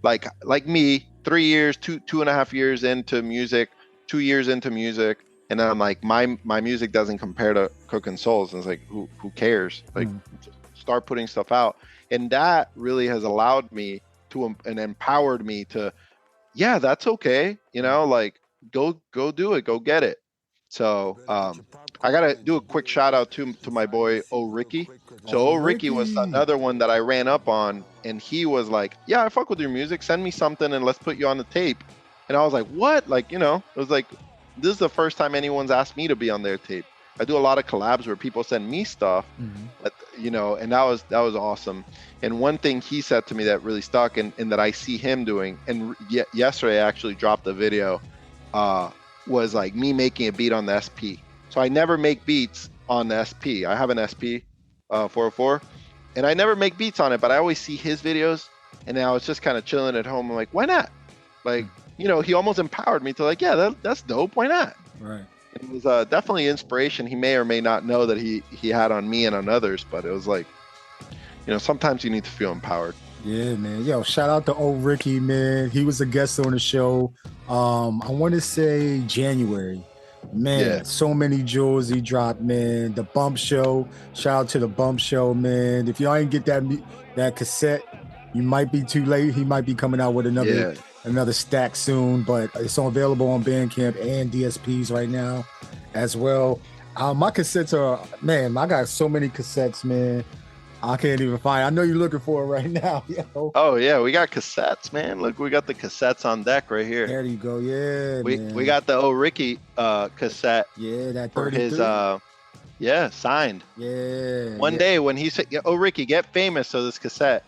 Like me, 3 years, 2.5 years into music, 2 years into music, and then I'm like, my music doesn't compare to Cookin Souls. And it's like, who cares? Like, start putting stuff out. And that really has allowed me to and empowered me to, that's okay. Like, go do it, go get it. So I gotta do a quick shout out to my boy Ricky. So Ricky was another one that I ran up on, and he was like, I fuck with your music, send me something and let's put you on the tape. And I was like, what? Like, it was like, this is the first time anyone's asked me to be on their tape. I do a lot of collabs where people send me stuff, but, and that was awesome. And one thing he said to me that really stuck, and that I see him doing, and yesterday I actually dropped a video, was like me making a beat on the SP. So I never make beats on the SP. I have an SP 404, and I never make beats on it, but I always see his videos, and then I was just kind of chilling at home. I'm like, why not? Like, he almost empowered me to like, that's dope. Why not? Right. It was definitely inspiration he may or may not know that he had on me and on others, but it was like, sometimes you need to feel empowered. Yeah, man. Yo, shout out to old Ricky, man. He was a guest on the show. I want to say January. Man, so many jewels he dropped, man. The Bump Show. Shout out to the Bump Show, man. If y'all ain't get that cassette, you might be too late. He might be coming out with another stack soon, but it's available on Bandcamp and DSPs right now as well. My cassettes are, man, I got so many cassettes, man. I can't even find. I know you're looking for it right now. Yo. Oh yeah, we got cassettes, man. Look, we got the cassettes on deck right here. There you go. Yeah, we got the Ricky cassette. Yeah, that 33. For his signed. Yeah. One day when he said, Ricky, get famous, so this cassette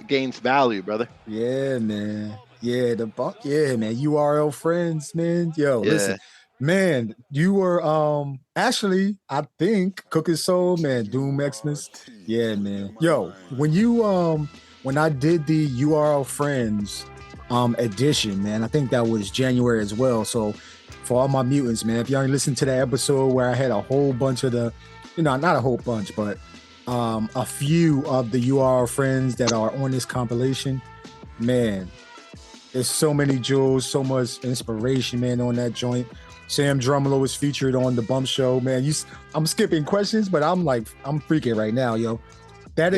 gains value, brother. Yeah, man. Yeah, man. URL friends, man. Yo, listen. Man, you were actually, I think, Cookin Soul, man, Doom Xmas. Yeah, man. Yo, when I did the URL Friends edition, man, I think that was January as well. So for all my mutants, man, if y'all listen to that episode where I had a whole bunch of the, not a whole bunch, but a few of the URL Friends that are on this compilation, man, there's so many jewels, so much inspiration, man, on that joint. Sam Drumlo was featured on the Bump Show, man. I'm skipping questions, but I'm freaking right now, yo. That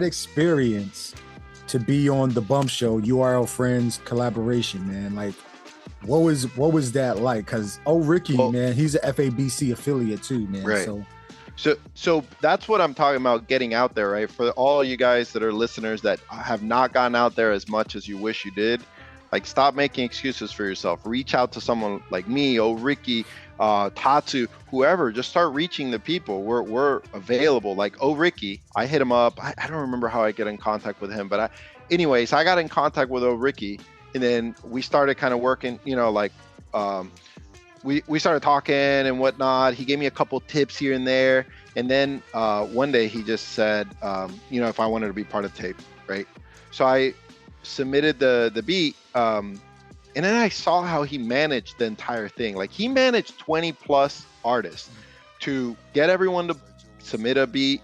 experience to be on the Bump Show, URL Friends collaboration, man. Like, what was that like? Because Ricky, man, he's a FABC affiliate too, man. Right. So that's what I'm talking about, getting out there, right? For all you guys that are listeners that have not gotten out there as much as you wish you did. Like, stop making excuses for yourself. Reach out to someone like me, Ricky, Tatsu, whoever. Just start reaching the people. We're available. Like, Ricky, I hit him up. I don't remember how I get in contact with him, but anyways, I got in contact with Ricky, and then we started kind of working. We started talking and whatnot. He gave me a couple tips here and there, and then one day he just said, if I wanted to be part of the tape, right? So I submitted the beat, and then I saw how he managed the entire thing. Like, he managed 20 plus artists to get everyone to submit a beat,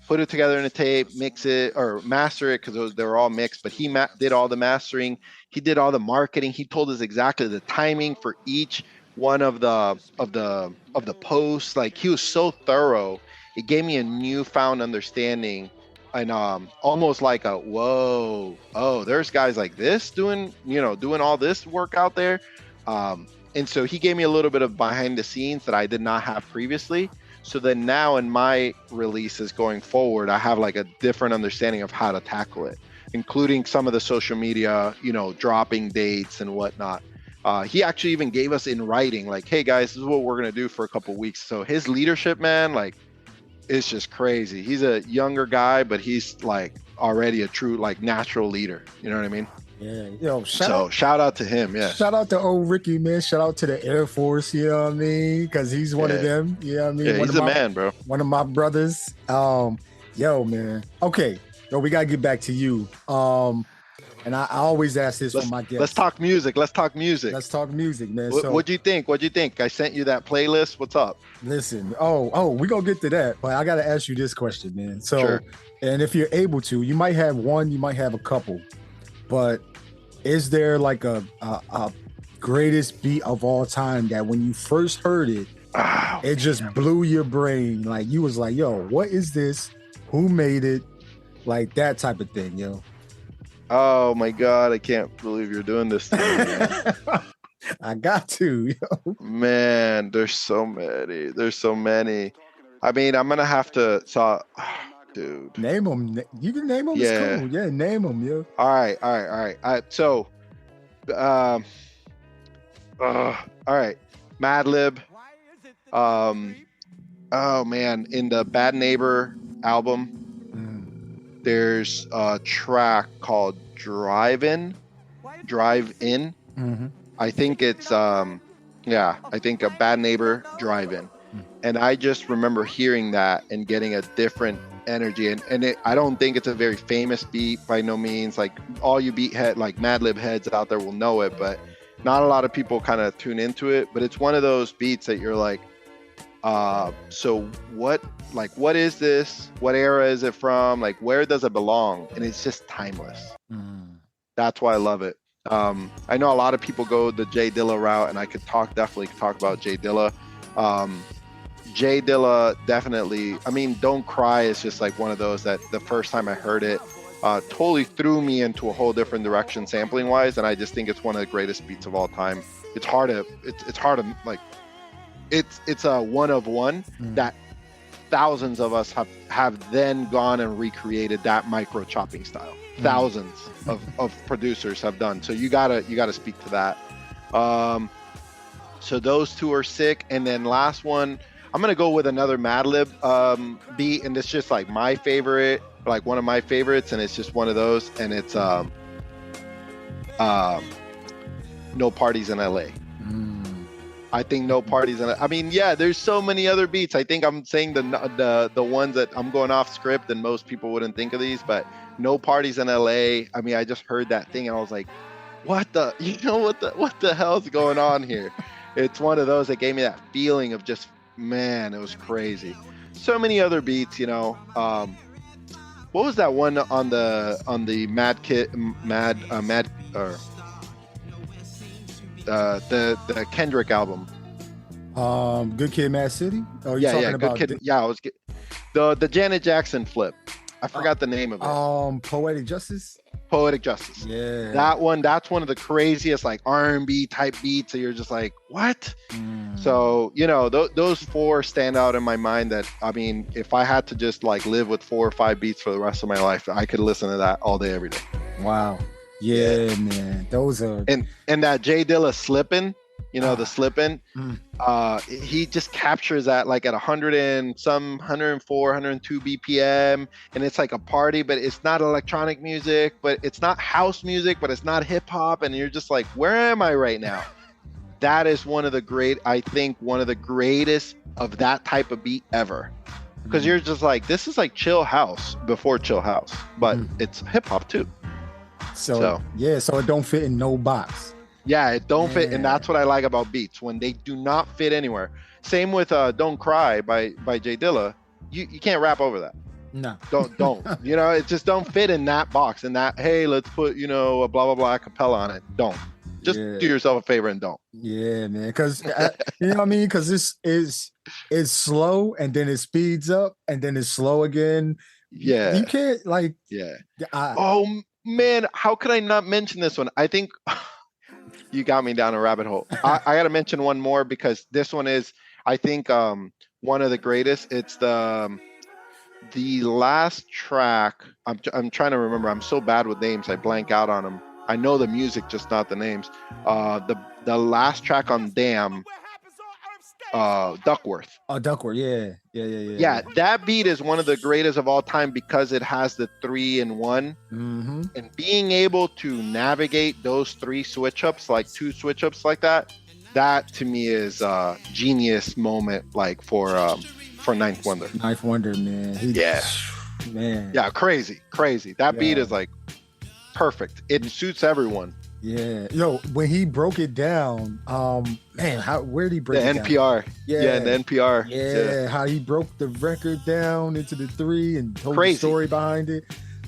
put it together in a tape, mix it or master it, because they were all mixed, but he did all the mastering. He did all the marketing. He told us exactly the timing for each one of the posts. Like, he was so thorough, it gave me a newfound understanding, and almost like a whoa, oh, there's guys like this doing all this work out there. And so he gave me a little bit of behind the scenes that I did not have previously. So then now in my releases going forward, I have like a different understanding of how to tackle it, including some of the social media, dropping dates and whatnot. He actually even gave us in writing, like, hey guys, this is what we're going to do for a couple weeks. So his leadership, man, like, it's just crazy. He's a younger guy, but he's like already a true, like, natural leader. You know what I mean? Yeah. Shout out to him. Yeah. Shout out to old Ricky, man. Shout out to the Air Force. You know what I mean? Because he's one of them. You know what I mean? Yeah, he's a man, bro. One of my brothers. Man. Okay. Yo, we got to get back to you. And I always ask this for my guests. Let's talk music. Let's talk music, man. What'd you think? I sent you that playlist. What's up? Listen. We're going to get to that. But I got to ask you this question, man. So, sure. And if you're able to, you might have one, you might have a couple. But is there like a greatest beat of all time that when you first heard it, it just blew your brain? Like you was like, yo, what is this? Who made it? Like that type of thing, yo. Oh my God, I can't believe you're doing this to me, man. I got to, yo. Man, there's so many. I mean, I'm gonna have to dude. Name them. You can name them. Yeah. It's cool. Yeah, name them, yo. All right. So, all right. Madlib. Oh man, in the Bad Neighbor album, there's a track called Drive In. Mm-hmm. I think it's I think a Bad Neighbor Drive In. And I just remember hearing that and getting a different energy, and I don't think it's a very famous beat by no means. Like all you like Madlib heads out there will know it, but not a lot of people kind of tune into it. But it's one of those beats that you're like, so what is this? What era is it from? Like, where does it belong? And it's just timeless. That's why I love it. I know a lot of people go the J Dilla route, and I could definitely talk about J Dilla. J Dilla definitely, I mean, Don't Cry is just like one of those that the first time I heard it, totally threw me into a whole different direction sampling wise. And I just think it's one of the greatest beats of all time. It's hard to like, it's a one of one that thousands of us have then gone and recreated that micro chopping style. Thousands of producers have done. So you gotta speak to that. So those two are sick. And then last one, I'm gonna go with another Madlib beat, and it's just like my favorite, like one of my favorites, and it's just one of those, and it's No Parties in LA. I think No Parties in LA. I mean, yeah, there's so many other beats. I think I'm saying the ones that I'm going off script, and most people wouldn't think of these, but No Parties in LA. I mean, I just heard that thing and I was like, what the hell's going on here? It's one of those that gave me that feeling of just, man, it was crazy. So many other beats, what was that one on the the Kendrick album? Good Kid, Mad City. Oh, you're talking about Good Kid. Yeah, I was the Janet Jackson flip. I forgot the name of it. Poetic Justice. Yeah. That's one of the craziest like R&B type beats that you're just like, what? So, those four stand out in my mind that, I mean, if I had to just like live with 4 or 5 beats for the rest of my life, I could listen to that all day, every day. Wow. Yeah, man. Those are... And that J Dilla Slippin', the Slippin', he just captures that like at 104, 102 BPM, and it's like a party, but it's not electronic music, but it's not house music, but it's not hip hop, and you're just like, where am I right now? That is one of the greatest of that type of beat ever. Because you're just like, this is like chill house before chill house, but it's hip hop too. So it don't fit in no box. Yeah, it don't fit, and that's what I like about beats, when they do not fit anywhere. Same with Don't Cry by J Dilla. You can't rap over that. No. Don't. It just don't fit in that box, and that, hey, let's put, a blah blah blah acapella on it. Don't. Just Yeah. do yourself a favor and don't. Yeah, man. Because you know what I mean. Because this is it's slow and then it speeds up and then it's slow again. Yeah. You can't like. Yeah. I, Oh man, how could I not mention this one? I think you got me down a rabbit hole. I got to mention one more because this one is, I think, one of the greatest. It's the last track. I'm trying to remember. I'm so bad with names. I blank out on them. I know the music, just not the names. The last track on Damn, Duckworth. Oh, Duckworth. Yeah. Yeah, that beat is one of the greatest of all time because it has the 3-in-1, and being able to navigate those 3 switch ups, like 2 switch ups like that to me is a genius moment, like for Ninth Wonder. Ninth Wonder, man. Man. Yeah, crazy. That beat is like perfect. It suits everyone. Yeah, when he broke it down, man, where did he break it down? NPR. Yeah, in the NPR. Yeah, how he broke the record down into the 3 and told the story behind it.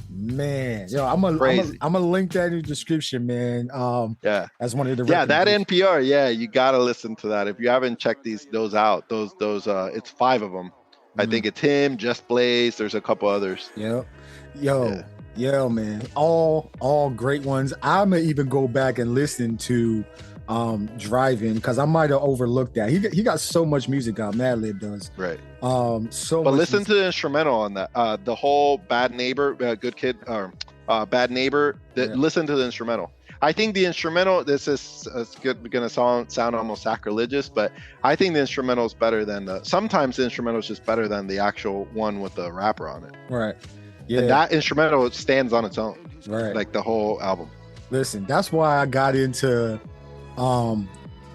Man, I'm gonna link that in the description, man. As one of the that NPR. Yeah, you gotta listen to that if you haven't checked those out. Those it's 5 of them. I think it's him, Just Blaze. There's a couple others. Yep. Yeah, man. All great ones. I'm gonna even go back and listen to Driving because I might have overlooked that. He got so much music out. Madlib does. Right. But listen to the instrumental on that. The whole Bad Neighbor, Good Kid, or Bad Neighbor. Listen to the instrumental. I think the instrumental. This is gonna sound almost sacrilegious, but I think the instrumental is better than sometimes the instrumental is just better than the actual one with the rapper on it. Right. Yeah. And that instrumental stands on its own. Right. Like the whole album. Listen, that's why I got into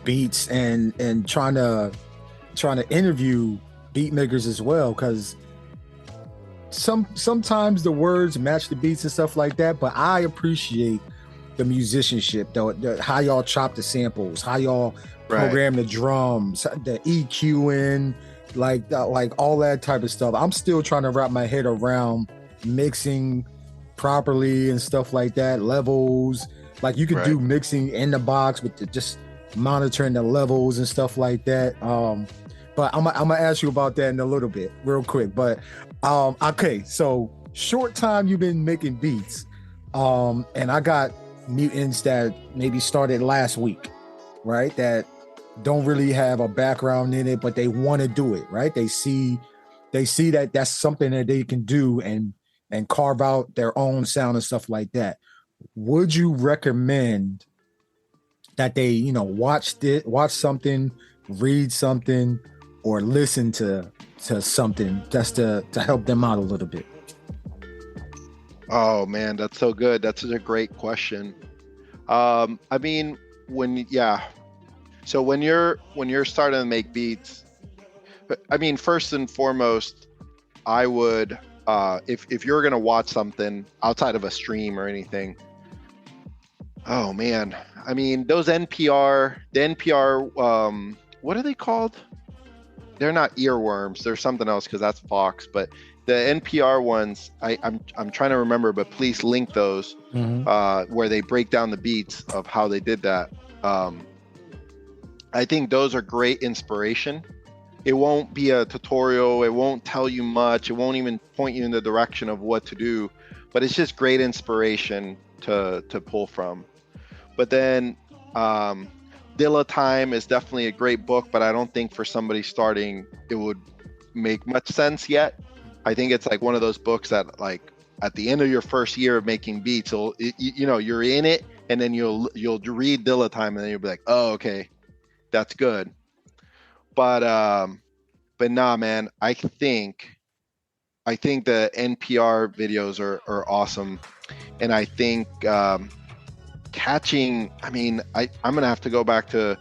beats and trying to interview beat makers as well, because sometimes the words match the beats and stuff like that, but I appreciate the musicianship, how y'all chop the samples, how y'all program the drums, the EQing, like all that type of stuff. I'm still trying to wrap my head around mixing properly and stuff like that, levels. Like you could do mixing in the box with just monitoring the levels and stuff like that. But I'm gonna ask you about that in a little bit, real quick. But okay, so short time you've been making beats, and I got mutants that maybe started last week, right? That don't really have a background in it, but they want to do it, right? They see that that's something that they can do and carve out their own sound and stuff like that. Would you recommend that they, watch something, read something, or listen to something just to help them out a little bit? Oh man, that's so good. That's such a great question. I mean, so when you're starting to make beats, I mean, first and foremost, I would, if you're gonna watch something outside of a stream or anything, oh man, I mean, those the NPR, what are they called? They're not earworms. They're something else because that's Fox. But the NPR ones, I'm trying to remember, but please link those where they break down the beats of how they did that. I think those are great inspiration. It won't be a tutorial. It won't tell you much. It won't even point you in the direction of what to do. But it's just great inspiration to pull from. But then Dilla Time is definitely a great book, but I don't think for somebody starting it would make much sense yet. I think it's like one of those books that, like, at the end of your first year of making beats, you're in it, and then you'll read Dilla Time, and then you'll be like, oh, okay, that's good. But nah, man, I think the NPR videos are awesome, and I think catching, I mean, I'm gonna have to go back to,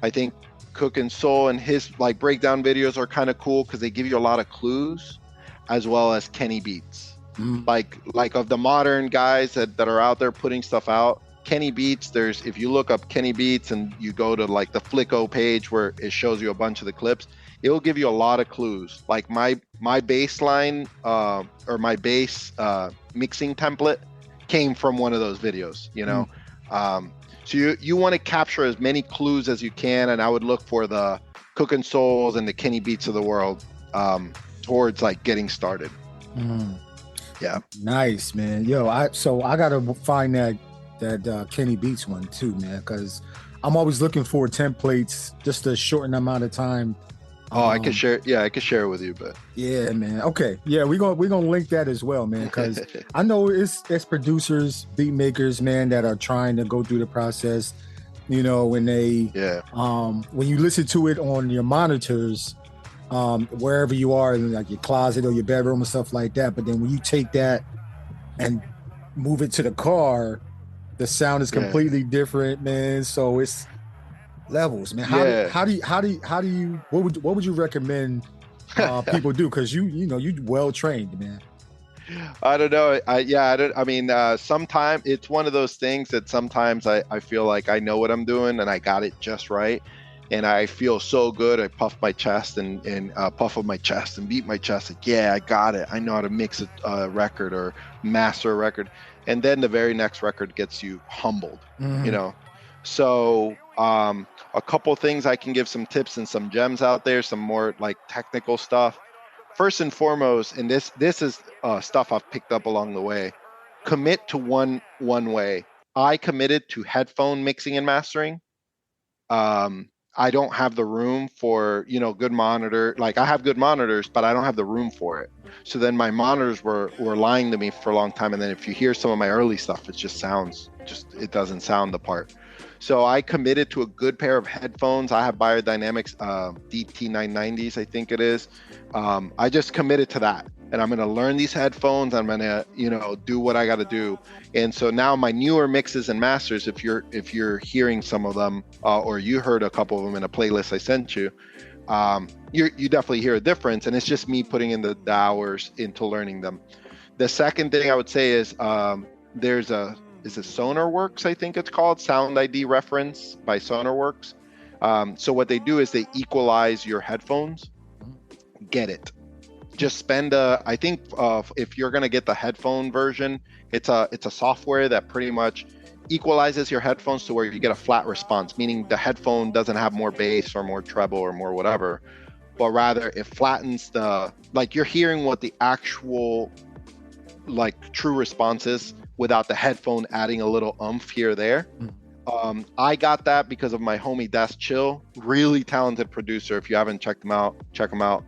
I think Cookin Soul and his like breakdown videos are kind of cool because they give you a lot of clues, as well as Kenny Beats. Like of the modern guys that are out there putting stuff out, Kenny Beats, if you look up Kenny Beats and you go to like the Flicko page where it shows you a bunch of the clips, it will give you a lot of clues. Like my bass line or my bass mixing template came from one of those videos, So you want to capture as many clues as you can, and I would look for the Cookin Souls and the Kenny Beats of the world towards like getting started. Yeah. Nice, man. Yo, I gotta find that Kenny Beats one too, man, because I'm always looking for templates just to shorten the amount of time. I could share. Yeah, I could share it with you, but yeah, man. Okay, yeah, we're gonna link that as well, man, because I know it's producers, beat makers, man, that are trying to go through the process. You know, when they when you listen to it on your monitors, wherever you are, in like your closet or your bedroom or stuff like that. But then when you take that and move it to the car, the sound is completely different, man. So it's levels, man. How do you what would you recommend people do? Because you well trained, man. I don't know. I mean, sometimes it's one of those things that sometimes I feel like I know what I'm doing and I got it just right. And I feel so good. I puff my chest and puff on my chest and beat my chest. Like, yeah, I got it. I know how to mix a record or master a record. And then the very next record gets you humbled, you know? So a couple things I can give some tips and some gems out there, some more like technical stuff. First and foremost, and this is stuff I've picked up along the way, commit to one way. I committed to headphone mixing and mastering. I don't have the room for, good monitor. Like I have good monitors, but I don't have the room for it. So then my monitors were lying to me for a long time. And then if you hear some of my early stuff, it doesn't sound the part. So I committed to a good pair of headphones. I have Biodynamics DT990s, I think it is. I just committed to that. And I'm going to learn these headphones. I'm going to, do what I got to do. And so now my newer mixes and masters, if you're hearing some of them, or you heard a couple of them in a playlist I sent you, you definitely hear a difference. And it's just me putting in the hours into learning them. The second thing I would say is is it SonarWorks, I think it's called, Sound ID Reference by SonarWorks. So what they do is they equalize your headphones. Get it. Just spend I think if you're going to get the headphone version, it's a software that pretty much equalizes your headphones to where you get a flat response, meaning the headphone doesn't have more bass or more treble or more whatever, but rather it flattens like you're hearing what the actual like true response is without the headphone adding a little oomph here or there. I got that because of my homie Des Chill, really talented producer. If you haven't checked him out, check him out.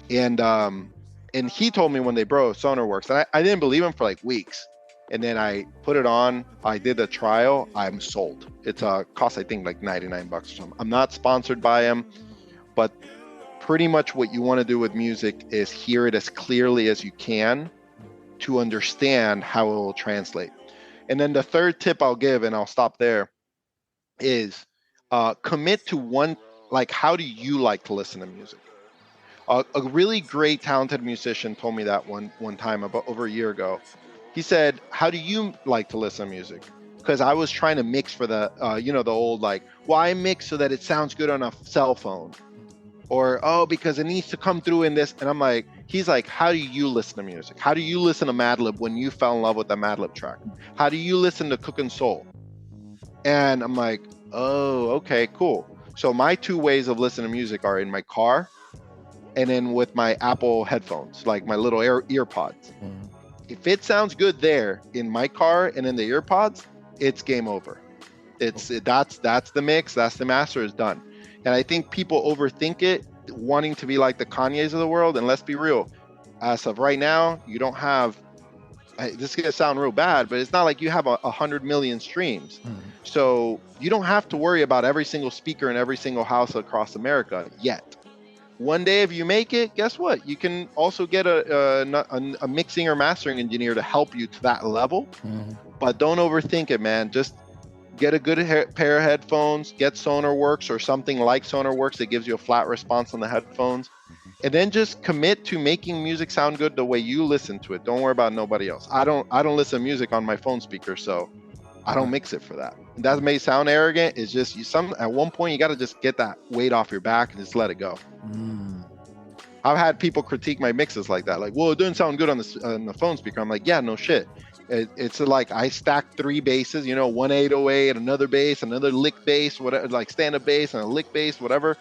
And he told me one day, bro, SonarWorks, and I didn't believe him for like weeks. And then I put it on, I did the trial, I'm sold. It's cost I think like $99 or something. I'm not sponsored by him, but pretty much what you want to do with music is hear it as clearly as you can to understand how it will translate. And then the third tip I'll give, and I'll stop there, is commit to one, like, how do you like to listen to music? A really great, talented musician told me that one time about over a year ago. He said, how do you like to listen to music? Because I was trying to mix for the, the old, like, well, I mix so that it sounds good on a cell phone. Or, because it needs to come through in this. And I'm like, he's like, how do you listen to music? How do you listen to Madlib when you fell in love with the Madlib track? How do you listen to Cookin Soul? And I'm like, oh, okay, cool. So my two ways of listening to music are in my car and then with my Apple headphones, like my little ear pods. If it sounds good there in my car and in the ear pods, it's game over. That's the mix, that's the master, is done. And I think people overthink it, wanting to be like the Kanyes of the world. And let's be real, as of right now, you don't have, this is going to sound real bad, but it's not like you have 100 million streams. So you don't have to worry about every single speaker in every single house across America yet. One day, if you make it, guess what? You can also get a mixing or mastering engineer to help you to that level. But don't overthink it, man. Just get a good pair of headphones, get SonarWorks or something like SonarWorks that gives you a flat response on the headphones, and then just commit to making music sound good the way you listen to it. Don't worry about nobody else. I don't listen to music on my phone speaker, so I don't mix it for that. That may sound arrogant. It's just at one point you got to just get that weight off your back and just let it go. I've had people critique my mixes like that, like, well, it doesn't sound good on the phone speaker. I'm like, yeah, no shit. It's like I stacked 3 basses, you know, one 808, another bass, another lick bass, whatever, like stand-up bass and a lick bass, whatever.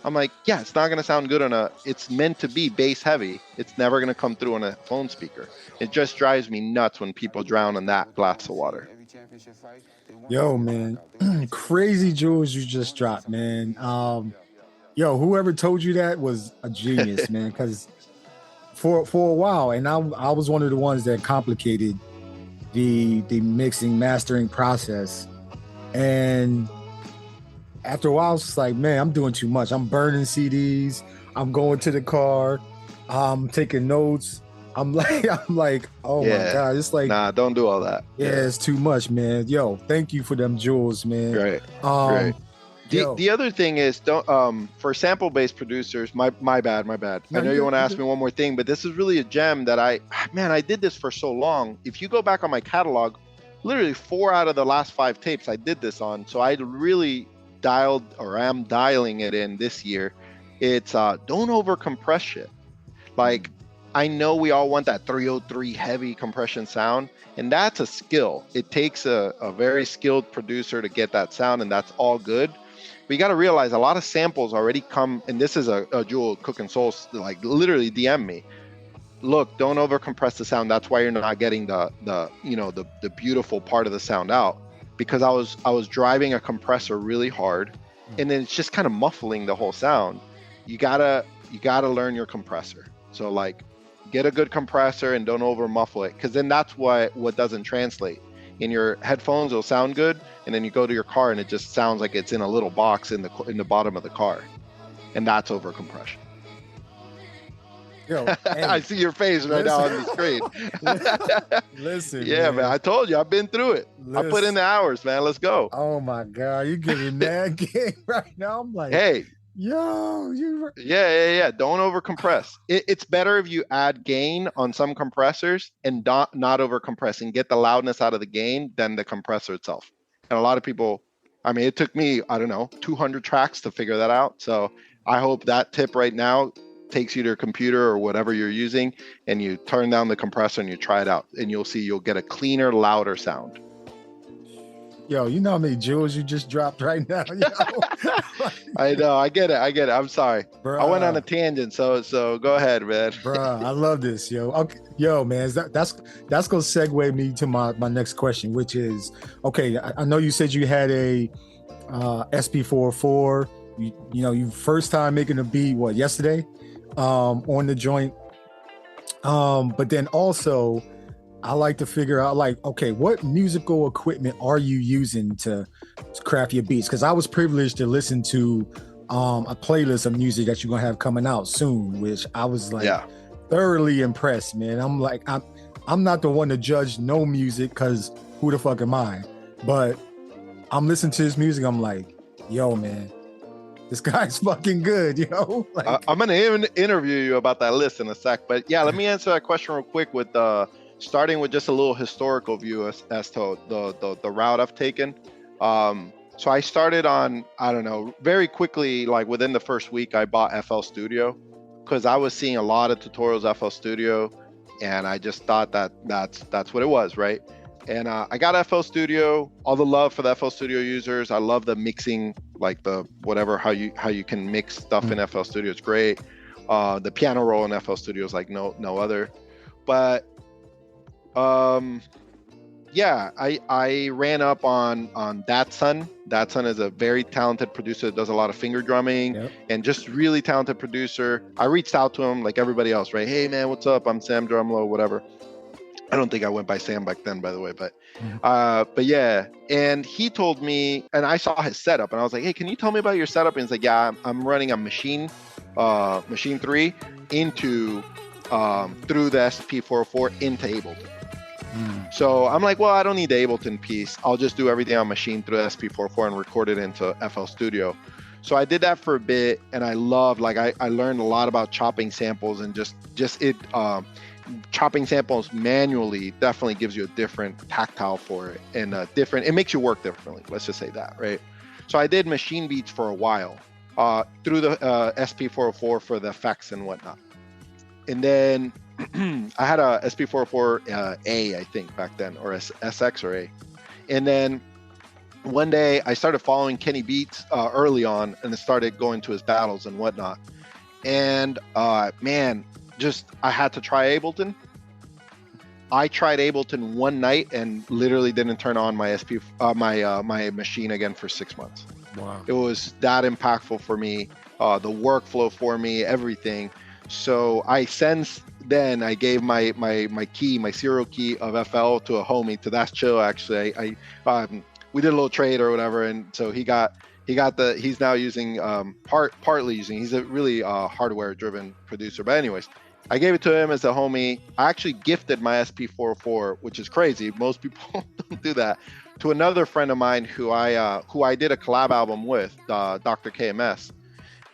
I'm like, yeah, it's not going to sound good it's meant to be bass heavy. It's never going to come through on a phone speaker. It just drives me nuts when people drown in that glass of water. Yo, man, crazy jewels you just dropped, man. Yo, whoever told you that was a genius, man, because for a while, and I was one of the ones that complicated the mixing mastering process, and after a while it's like, man, I'm doing too much. I'm burning CDs, I'm going to the car, I'm taking notes, I'm like oh my god, it's like, nah, don't do all that. Yeah, it's too much, man. Yo, thank you for them jewels, man. Right. Right. The other thing is, don't for sample-based producers, my bad. No, I know you want to ask me one more thing, but this is really a gem that I did this for so long. If you go back on my catalog, literally 4 out of the last 5 tapes I did this on. So I really am dialing it in this year. It's don't over compress shit. Like, I know we all want that 303 heavy compression sound, and that's a skill. It takes a very skilled producer to get that sound, and that's all good. But you got to realize a lot of samples already come, and this is a jewel Cookin Soul, like literally DM me. Look, don't over compress the sound. That's why you're not getting the beautiful part of the sound out, because I was driving a compressor really hard, and then it's just kind of muffling the whole sound. You gotta learn your compressor. So like, get a good compressor and don't over muffle it, because then that's what doesn't translate. In your headphones, it'll sound good, and then you go to your car and it just sounds like it's in a little box in the bottom of the car, and that's over compression. Yo, hey, I see your face right now on the screen. Listen, yeah, man, I told you, I've been through it. I put in the hours, man. Let's go. Oh my god, you giving that game right now? I'm like, hey. Yo, yeah. Don't over compress. It's better if you add gain on some compressors and not over compress and get the loudness out of the gain than the compressor itself. And a lot of people, it took me, 200 tracks to figure that out. So I hope that tip right now takes you to your computer or whatever you're using, and you turn down the compressor and you try it out, and you'll see you'll get a cleaner, louder sound. Yo, you know how many jewels you just dropped right now? Yo? I know, I get it. I'm sorry. Bruh. I went on a tangent, so go ahead, man. Bruh, I love this, yo. Okay, yo, man, that's gonna segue me to my next question, which is, okay, I know you said you had a SP404. You first time making a beat, yesterday, on the joint. But then also, I like to figure out, like, okay, what musical equipment are you using to craft your beats? Because I was privileged to listen to a playlist of music that you're gonna have coming out soon, which I was like thoroughly impressed, man. I'm like, I'm not the one to judge no music, because who the fuck am I? But I'm listening to this music, I'm like, yo, man, this guy's fucking good, yo. Like, I'm gonna interview you about that list in a sec, but yeah, let me answer that question real quick with starting with just a little historical view as to the route I've taken. So I started on, very quickly, like within the first week, I bought FL Studio, because I was seeing a lot of tutorials FL Studio, and I just thought that's what it was, right? And I got FL Studio. All the love for the FL Studio users. I love the mixing, like the whatever, how you can mix stuff in FL Studio. It's great. The piano roll in FL Studio is like no other. But I ran up on Datsun. Datsun is a very talented producer that does a lot of finger drumming, and just really talented producer. I reached out to him like everybody else, right? Hey man, what's up? I'm Sam Drumlo, whatever. I don't think I went by Sam back then, by the way, but yeah. And he told me, and I saw his setup, and I was like, hey, can you tell me about your setup? And he's like, yeah, I'm running a Machine 3 into through the SP404 into Ableton. So I'm like, well, I don't need the Ableton piece. I'll just do everything on Machine through SP404 and record it into FL Studio. So I did that for a bit, and I loved, like, I learned a lot about chopping samples, and just chopping samples manually definitely gives you a different tactile for it, and it makes you work differently. Let's just say that, right? So I did machine beats for a while through the SP404 for the effects and whatnot. And then I had a SP404 A, I think back then, or SX or A. And then one day I started following Kenny Beats early on, and I started going to his battles and whatnot. And man, I had to try Ableton. I tried Ableton one night and literally didn't turn on my my machine again for 6 months. Wow. It was that impactful for me, the workflow for me, everything. So I gave my serial key of FL to a homie, to That's Chill. Actually, we did a little trade or whatever, and so he's now using partly using. He's a really hardware driven producer, but anyways. I gave it to him as a homie. I actually gifted my SP404, which is crazy. Most people don't do that, to another friend of mine who I did a collab album with, Dr. KMS.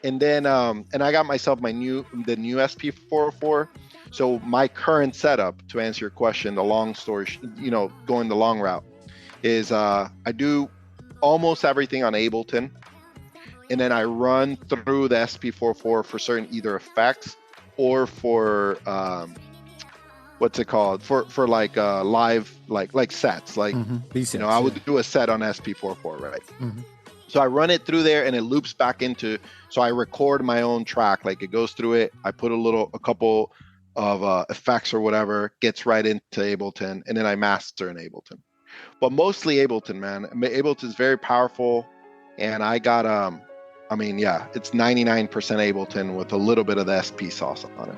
And then and I got myself the new SP404. So my current setup, to answer your question, the long story, going the long route, is I do almost everything on Ableton, and then I run through the SP404 for certain either effects or for what's it called, for like live like sets, like I would do a set on SP404, right? So I run it through there and it loops back into, so I record my own track, like it goes through it, I put a couple of effects or whatever, gets right into Ableton, and then I master in Ableton. But mostly Ableton, man. Ableton is very powerful, and I got it's 99% Ableton with a little bit of the SP sauce on it.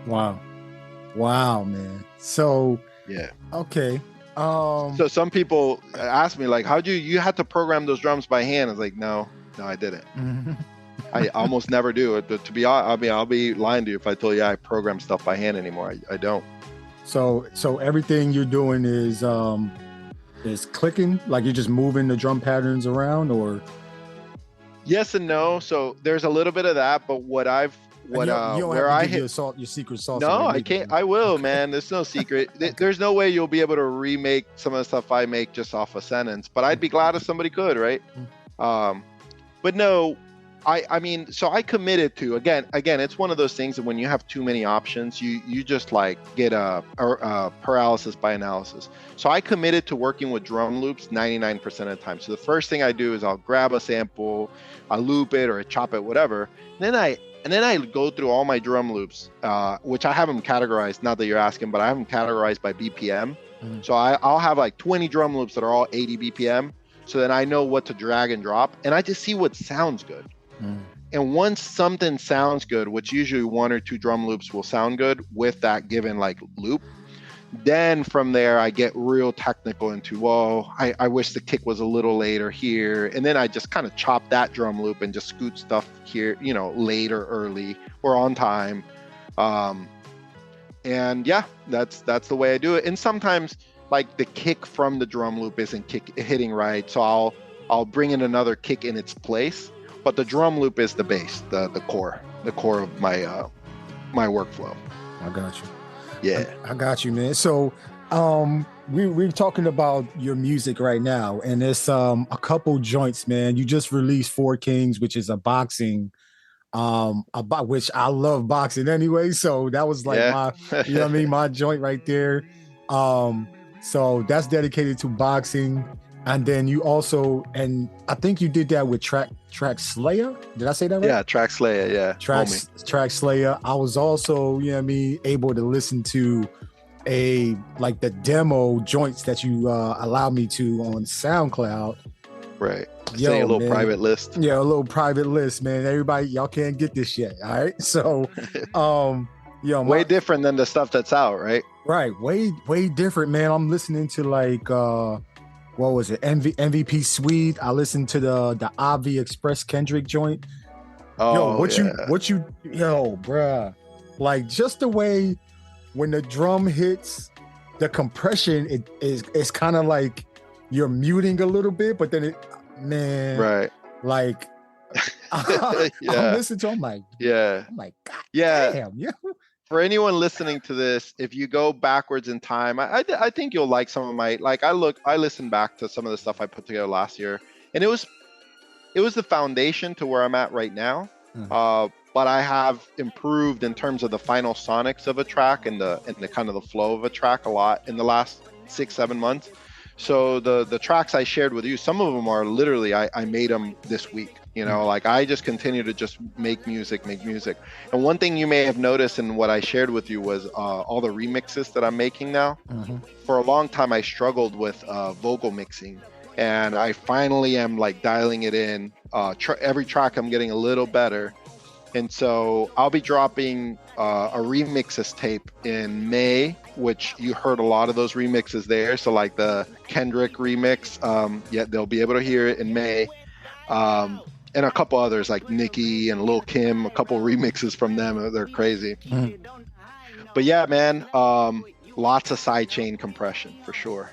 Wow, man. So yeah, okay. So some people ask me like, how'd you had to program those drums by hand? I was like, no, I didn't. I almost never do it. But to be honest, I'll be lying to you if I told you I program stuff by hand anymore. I don't. So everything you're doing is clicking, like you're just moving the drum patterns around, or? Yes and no. So there's a little bit of that, but you don't where I hit your secret sauce. No, I can't. I will, man. There's no secret. There's no way you'll be able to remake some of the stuff I make just off a sentence, but I'd be glad if somebody could, right? But no, I mean, so I committed to, again, it's one of those things that when you have too many options, you just like get a paralysis by analysis. So I committed to working with drum loops 99% of the time. So the first thing I do is I'll grab a sample, I loop it or I chop it, whatever. And then I go through all my drum loops, which I have them categorized, not that you're asking, but I have them categorized by BPM. So I'll have like 20 drum loops that are all 80 BPM. So then I know what to drag and drop, and I just see what sounds good. And once something sounds good, which usually 1 or 2 drum loops will sound good with that given like loop, then from there I get real technical into, I wish the kick was a little later here, and then I just kind of chop that drum loop and just scoot stuff here, later, early, or on time. And yeah, that's the way I do it. And sometimes like the kick from the drum loop isn't hitting right, so I'll bring in another kick in its place. But the drum loop is the base, the core of my my workflow. I got you. Yeah, I got you, man. So we're talking about your music right now, and there's a couple joints, man. You just released Four Kings, which is a boxing, about which I love boxing anyway. So that was like my joint right there. So that's dedicated to boxing. And then you also, and I think you did that with Track Slayer. Did I say that right? Yeah, Track Slayer, yeah. Track Slayer. I was also, able to listen to the demo joints that you allowed me to on SoundCloud. Right. Say a little private list. Yeah, a little private list, man. Everybody, y'all can't get this yet. All right. So way different than the stuff that's out, right? Right. Way different, man. I'm listening to like what was it? MVP Swede. I listened to the Avi Express Kendrick joint. Bruh. Like just the way when the drum hits, the compression, it's kind of like you're muting a little bit, but then right. Like I'm listening to, I'm like, God damn, yeah. For anyone listening to this, if you go backwards in time, I think you'll like some of my, I listened back to some of the stuff I put together last year, and it was the foundation to where I'm at right now. but I have improved in terms of the final sonics of a track and the kind of the flow of a track a lot in the last 6-7 months. So the tracks I shared with you, some of them are literally I made them this week. You know, like I just continue to just make music. And one thing you may have noticed in what I shared with you was all the remixes that I'm making now. For a long time, I struggled with vocal mixing, and I finally am like dialing it in. Every track I'm getting a little better. And so I'll be dropping a remixes tape in May, which you heard a lot of those remixes there. So like the Kendrick remix, they'll be able to hear it in May. And a couple others like Nicki and Lil Kim, a couple remixes from them. They're crazy. But yeah, man, lots of sidechain compression for sure.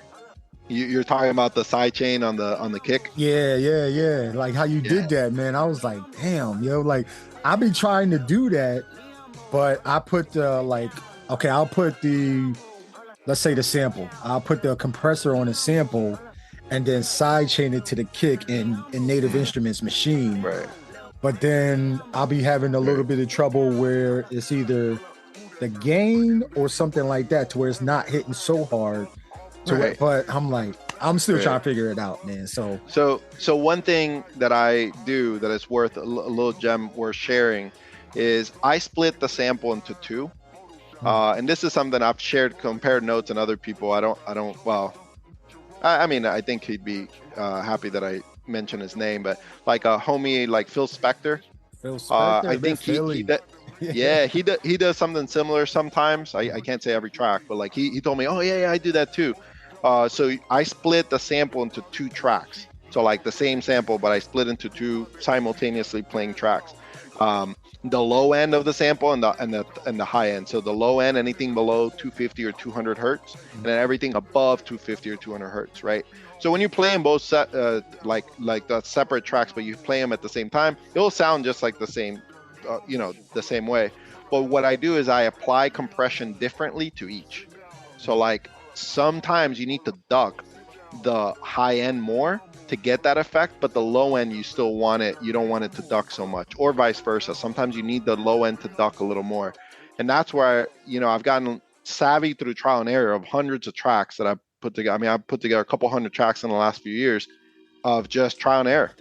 You're talking about the sidechain on the kick? Yeah. Like how you did that, man. I was like, damn, yo, like I've been trying to do that, but I put I'll put let's say the sample. I'll put the compressor on a sample and then sidechain it to the kick in Native Instruments machine. Right. But then I'll be having a little bit of trouble where it's either the gain or something like that to where it's not hitting so hard. But I'm like, I'm still trying to figure it out, man. So one thing that I do that is worth a little gem worth sharing is I split the sample into two. And this is something I've compared notes and other people. I think he'd be happy that I mention his name, but like a homie like Phil Spector. I think he does something similar sometimes. I can't say every track, but like he told me, oh yeah, I do that too. So I split the sample into two tracks. So like the same sample, but I split into two simultaneously playing tracks. The low end of the sample and the high end. So the low end, anything below 250 or 200 hertz, and then everything above 250 or 200 hertz, right? So when you play them both like the separate tracks, but you play them at the same time, it'll sound just like the same, the same way. But what I do is I apply compression differently to each. So like sometimes you need to duck the high end more to get that effect, but the low end you still want it, you don't want it to duck so much, or vice versa. Sometimes you need the low end to duck a little more. And that's where I've gotten savvy through trial and error of hundreds of tracks that I've put together. I mean, I've put together a couple hundred tracks in the last few years of just trial and error,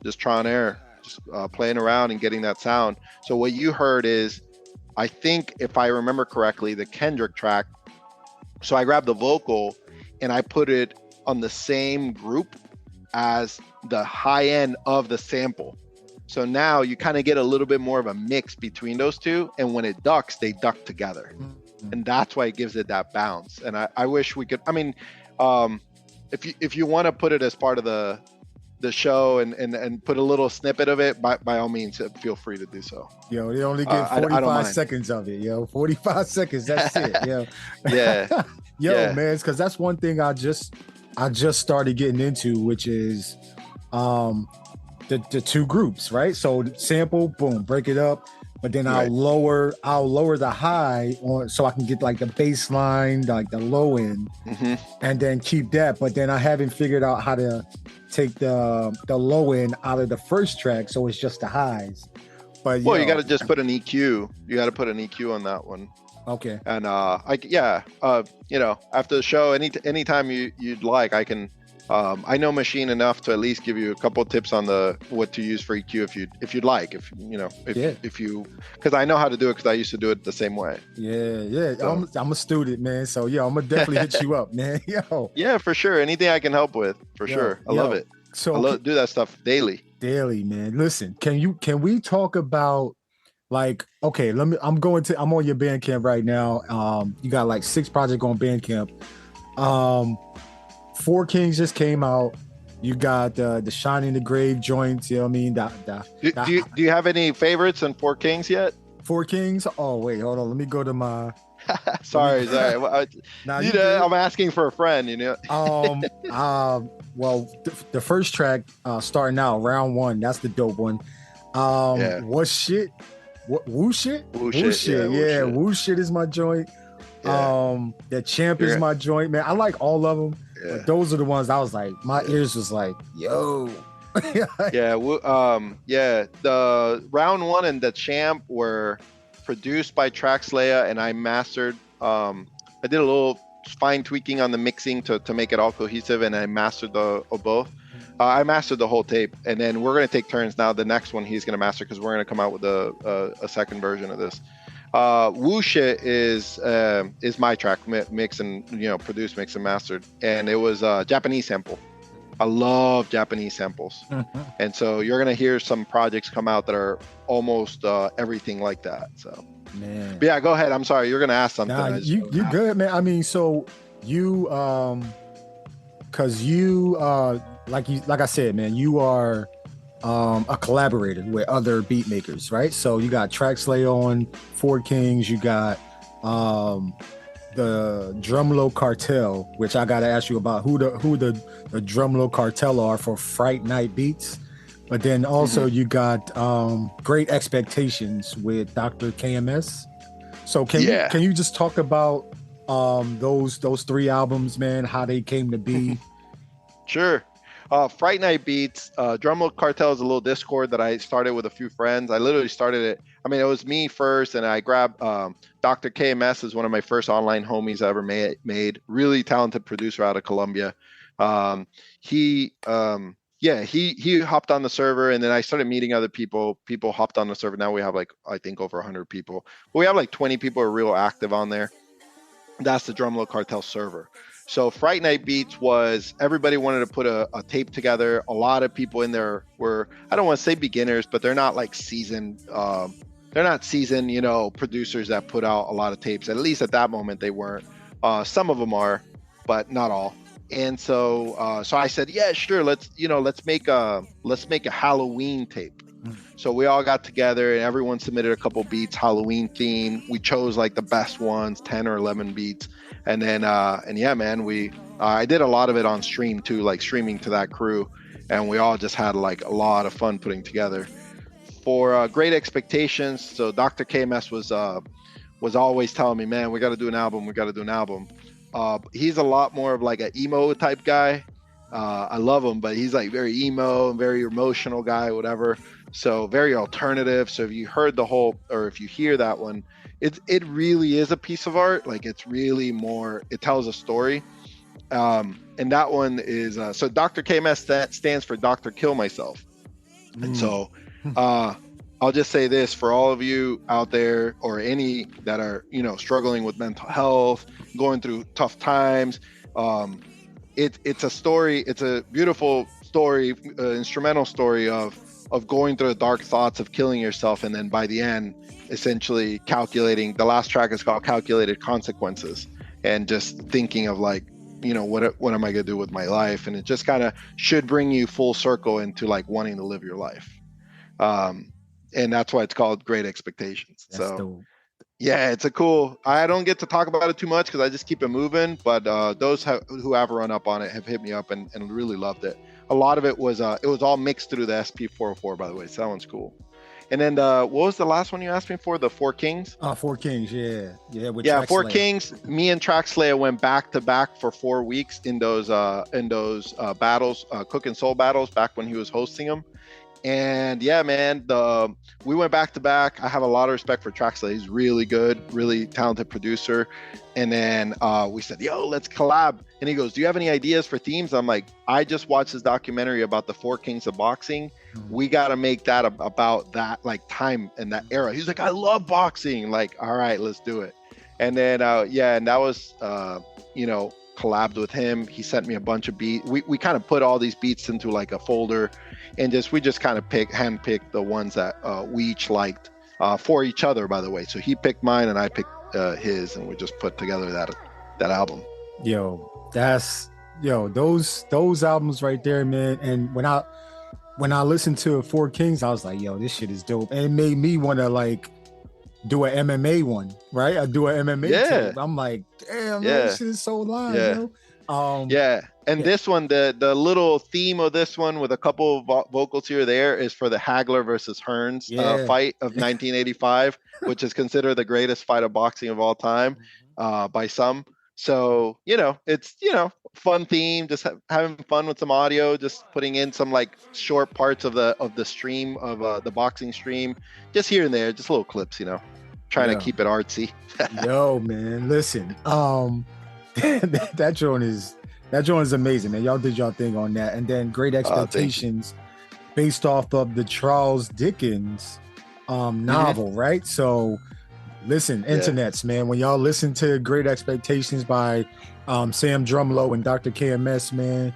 just playing around and getting that sound. So what you heard is, I think if I remember correctly, the Kendrick track. So I grabbed the vocal and I put it on the same group as the high end of the sample. So now you kind of get a little bit more of a mix between those two, and when it ducks, they duck together. And that's why it gives it that bounce. And I wish we could, if you want to put it as part of the show and put a little snippet of it, by all means, feel free to do so. Yo, they only get 45 seconds of it, yo. 45 seconds, that's it, yo. Yeah. Man, because that's one thing I just started getting into, which is the two groups, right? So sample, boom, break it up, but then I'll lower the high on so I can get like the bass line, like the low end, and then keep that. But then I haven't figured out how to take the low end out of the first track, so it's just the highs. But you got to just put an EQ. You got to put an EQ on that one. Okay. And after the show, anytime you'd like, I can. I know Machine enough to at least give you a couple of tips on what to use for EQ if you'd like, because I know how to do it because I used to do it the same way. Yeah. So, I'm a student, man. So I'm gonna definitely hit you up, man. Yo. Yeah, for sure. Anything I can help with, for sure. I love it. So I love to do that stuff daily. Daily, man. Listen, can we talk about like, okay, I'm on your Bandcamp right now. You got like 6 projects on Bandcamp. 4 Kings just came out. You got the Shining the Grave joints. You know what I mean? Do you have any favorites on 4 Kings yet? 4 Kings? Oh wait, hold on. Let me go to my. sorry. I'm asking for a friend. Well, the first track, starting out round 1. That's the dope one. What shit? Woo shit? Woo shit. Yeah, Woo shit is my joint. The Champ is my joint, man. I like all of them, but those are the ones I was like, my ears was like, yo. Yeah, yeah. The round one and the champ were produced by Traxlaya, and I mastered. I did a little fine tweaking on the mixing to make it all cohesive, and I mastered both. I mastered the whole tape, and then we're gonna take turns now. The next one he's gonna master because we're gonna come out with a second version of this. Wuxia is my track, mix and produced, mix and mastered, and it was a Japanese sample. I love Japanese samples, and so you're gonna hear some projects come out that are almost everything like that. So, Man. but yeah, go ahead. I'm sorry, you're gonna ask something. Nah, you good, man. I mean, so you cause you like I said, man, you are a collaborator with other beat makers, right? So you got Traxlay on Four Kings, you got the Drumlo Cartel, which I gotta ask you about who the Drumlo Cartel are for Fright Night Beats. But then also you got Great Expectations with Dr. KMS. So can you just talk about those three albums, man, how they came to be? Sure. Fright Night Beats, Drumlo Cartel is a little Discord that I started with a few friends. I literally started it. I mean, it was me first, and I grabbed Dr. KMS is one of my first online homies I ever made. Really talented producer out of Colombia. He hopped on the server, and then I started meeting other people. People hopped on the server. Now we have I think over 100 people. But we have 20 people who are real active on there. That's the Drumlo Cartel server. So Fright Night Beats was everybody wanted to put a tape together. A lot of people in there were, I don't want to say beginners, but they're not seasoned. They're not seasoned, producers that put out a lot of tapes. At least at that moment they weren't. Some of them are, but not all. And so I said, yeah, sure. Let's make a Halloween tape. So we all got together and everyone submitted a couple beats, Halloween theme. We chose the best ones, 10 or 11 beats. And then, I did a lot of it on stream too, streaming to that crew. And we all just had a lot of fun putting together. For Great Expectations, so Dr. KMS was always telling me, man, we got to do an album. He's a lot more of an emo type guy. I love him, but he's very emo and very emotional guy, whatever. So very alternative. So if you heard if you hear that one, it really is a piece of art. It's really more, it tells a story. And that one is, so Dr. KMS, that stands for Dr. Kill Myself. And so, I'll just say this for all of you out there or any that are, struggling with mental health, going through tough times. It's a story. It's a beautiful story, instrumental story of going through the dark thoughts of killing yourself. And then by the end, essentially calculating, the last track is called Calculated Consequences, and just thinking of what am I going to do with my life? And it just kind of should bring you full circle into wanting to live your life. And that's why it's called Great Expectations. That's so dope. Yeah, it's I don't get to talk about it too much because I just keep it moving, but those who have run up on it have hit me up and really loved it. A lot of it was all mixed through the SP404, by the way, so that one's cool. And then what was the last one you asked me for? The Four Kings? Four Kings, yeah. Four Kings. Me and Traxlaya went back to back for 4 weeks in those battles, Cookin Soul battles, back when he was hosting them. And yeah, man, we went back to back. I have a lot of respect for Traxlaya. He's really good, really talented producer. And then we said, yo, let's collab. And he goes, do you have any ideas for themes? I'm like, I just watched this documentary about the Four Kings of Boxing. We got to make that about that time and that era. He's like, I love boxing. All right, let's do it. And then, and that was, collabed with him. He sent me a bunch of beats. We kind of put all these beats into a folder, and we just kind of handpicked the ones that we each liked for each other, by the way. So he picked mine and I picked his, and we just put together that album. Those albums right there, man. And when I listened to Four Kings, I was like, this shit is dope. And it made me want to do an MMA one, right? I do an MMA tape. I'm like, damn, man, this shit is so live, And this one, the little theme of this one with a couple of vocals here or there is for the Hagler versus Hearns fight of 1985, which is considered the greatest fight of boxing of all time by some. So, it's, fun theme, just having fun with some audio, just putting in some like short parts of the stream of the boxing stream, just here and there, just little clips, trying to Yeah. keep it artsy. Yo, man, listen. That joint is amazing, man. Y'all did y'all thing on that, and then Great Thank you. Expectations, based off of the Charles Dickens novel, right? So, listen, Yeah. internets, man. When y'all listen to Great Expectations by Sam Drumlo and Dr. KMS, man,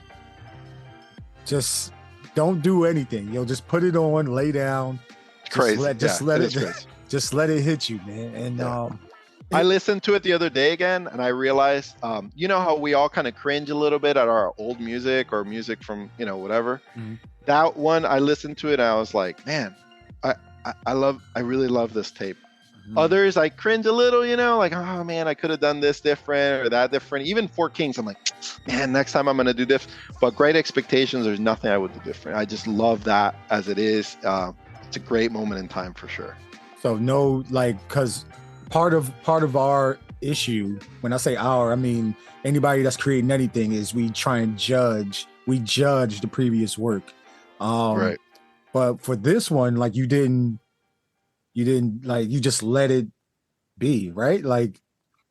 just don't do anything. Just put it on, lay down, Crazy. just Yeah, let it is it crazy. just let it hit you, man. And Yeah. I listened to it the other day again, and I realized, you know how we all kind of cringe a little bit at our old music or music from, whatever. Mhm. That one, I listened to it, and I was like, man, I really love this tape. Others, I cringe a little, like, oh man, I could have done this different or that different. Even Four Kings, I'm like, man, next time I'm gonna do this. But Great Expectations, there's nothing I would do different. I just love that as it is. It's a great moment in time for sure. So no, like, because part of our issue, when I say our, I mean anybody that's creating anything, is we try and judge the previous work. Right. But for this one, like you didn't like, you just let it be, right? Like,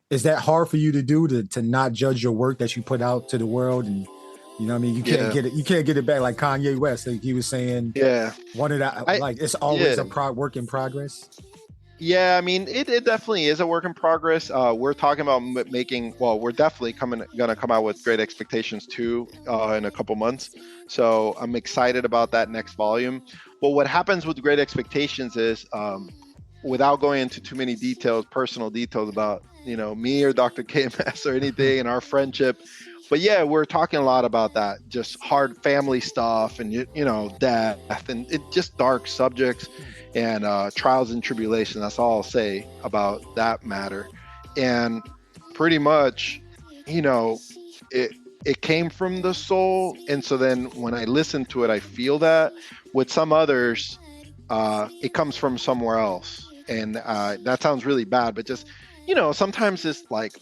is that hard for you to do, to not judge your work that you put out to the world? And you know what I mean? You can't get it back, like Kanye West. Like he was saying, one of that, like it's always a work in progress. Yeah, I mean, it definitely is a work in progress. We're talking about we're definitely gonna come out with Great Expectations 2 in a couple months. So I'm excited about that next volume. But what happens with Great Expectations is, without going into too many personal details about, me or Dr. KMS or anything and our friendship. But yeah, we're talking a lot about that, just hard family stuff and, death and just dark subjects and trials and tribulations. That's all I'll say about that matter. And pretty much, it came from the soul. And so then when I listen to it, I feel that. With some others, it comes from somewhere else. And that sounds really bad, but just, sometimes it's like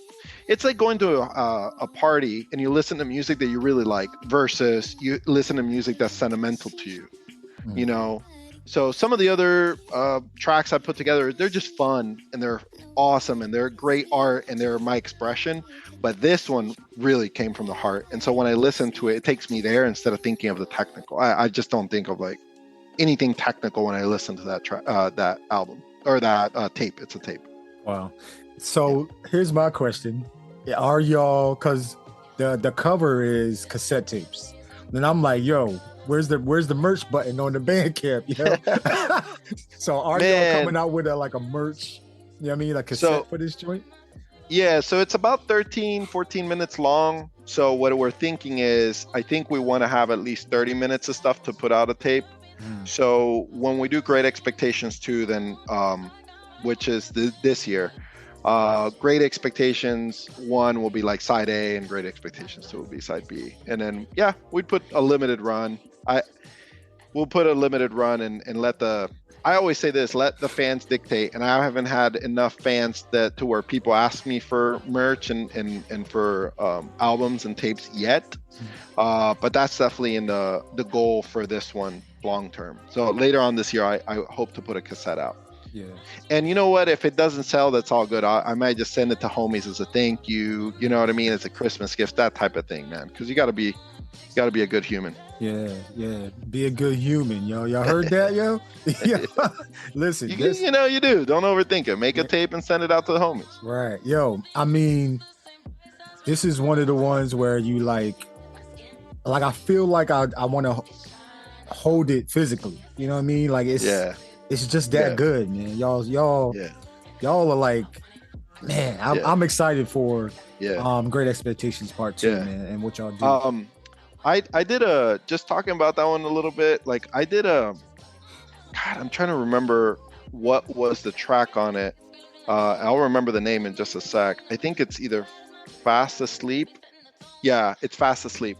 going to a party and you listen to music that you really like versus you listen to music that's sentimental to you, So some of the other tracks I put together, they're just fun and they're awesome and they're great art and they're my expression. But this one really came from the heart. And so when I listen to it, it takes me there instead of thinking of the technical. I just don't think of like anything technical when I listen to that album or that tape. It's a tape. Wow. So here's my question. Are y'all, because the cover is cassette tapes. Then I'm like, yo, where's the merch button on the Bandcamp? So are y'all coming out with a merch, like cassette for this joint? Yeah, so it's about 13, 14 minutes long. So what we're thinking is, I think we want to have at least 30 minutes of stuff to put out a tape. So when we do Great Expectations 2, then which is this year, Great Expectations 1 will be like side A and Great Expectations 2 will be side B. And then we'd put a limited run. We'll put a limited run and let I always say this, let the fans dictate. And I haven't had enough fans to where people ask me for merch and for albums and tapes yet. But that's definitely in the goal for this one long term. So later on this year, I hope to put a cassette out. Yeah. And you know what? If it doesn't sell, that's all good. I might just send it to homies as a thank you. You know what I mean? As a Christmas gift, that type of thing, man. Because you got to be a good human. Yeah. Be a good human, yo. Y'all heard that, yo? Yeah. Listen, you do. Don't overthink it. Make a tape and send it out to the homies. Right, yo. I mean, this is one of the ones where you like I feel like I want to hold it physically. You know what I mean? Like it's just that good, man. Y'all are like, man. I'm excited for Great Expectations Part 2, man, and what y'all do. I did just talking about that one a little bit. Like I did God, I'm trying to remember what was the track on it. I'll remember the name in just a sec. I think it's either Fast Asleep. Yeah, it's Fast Asleep.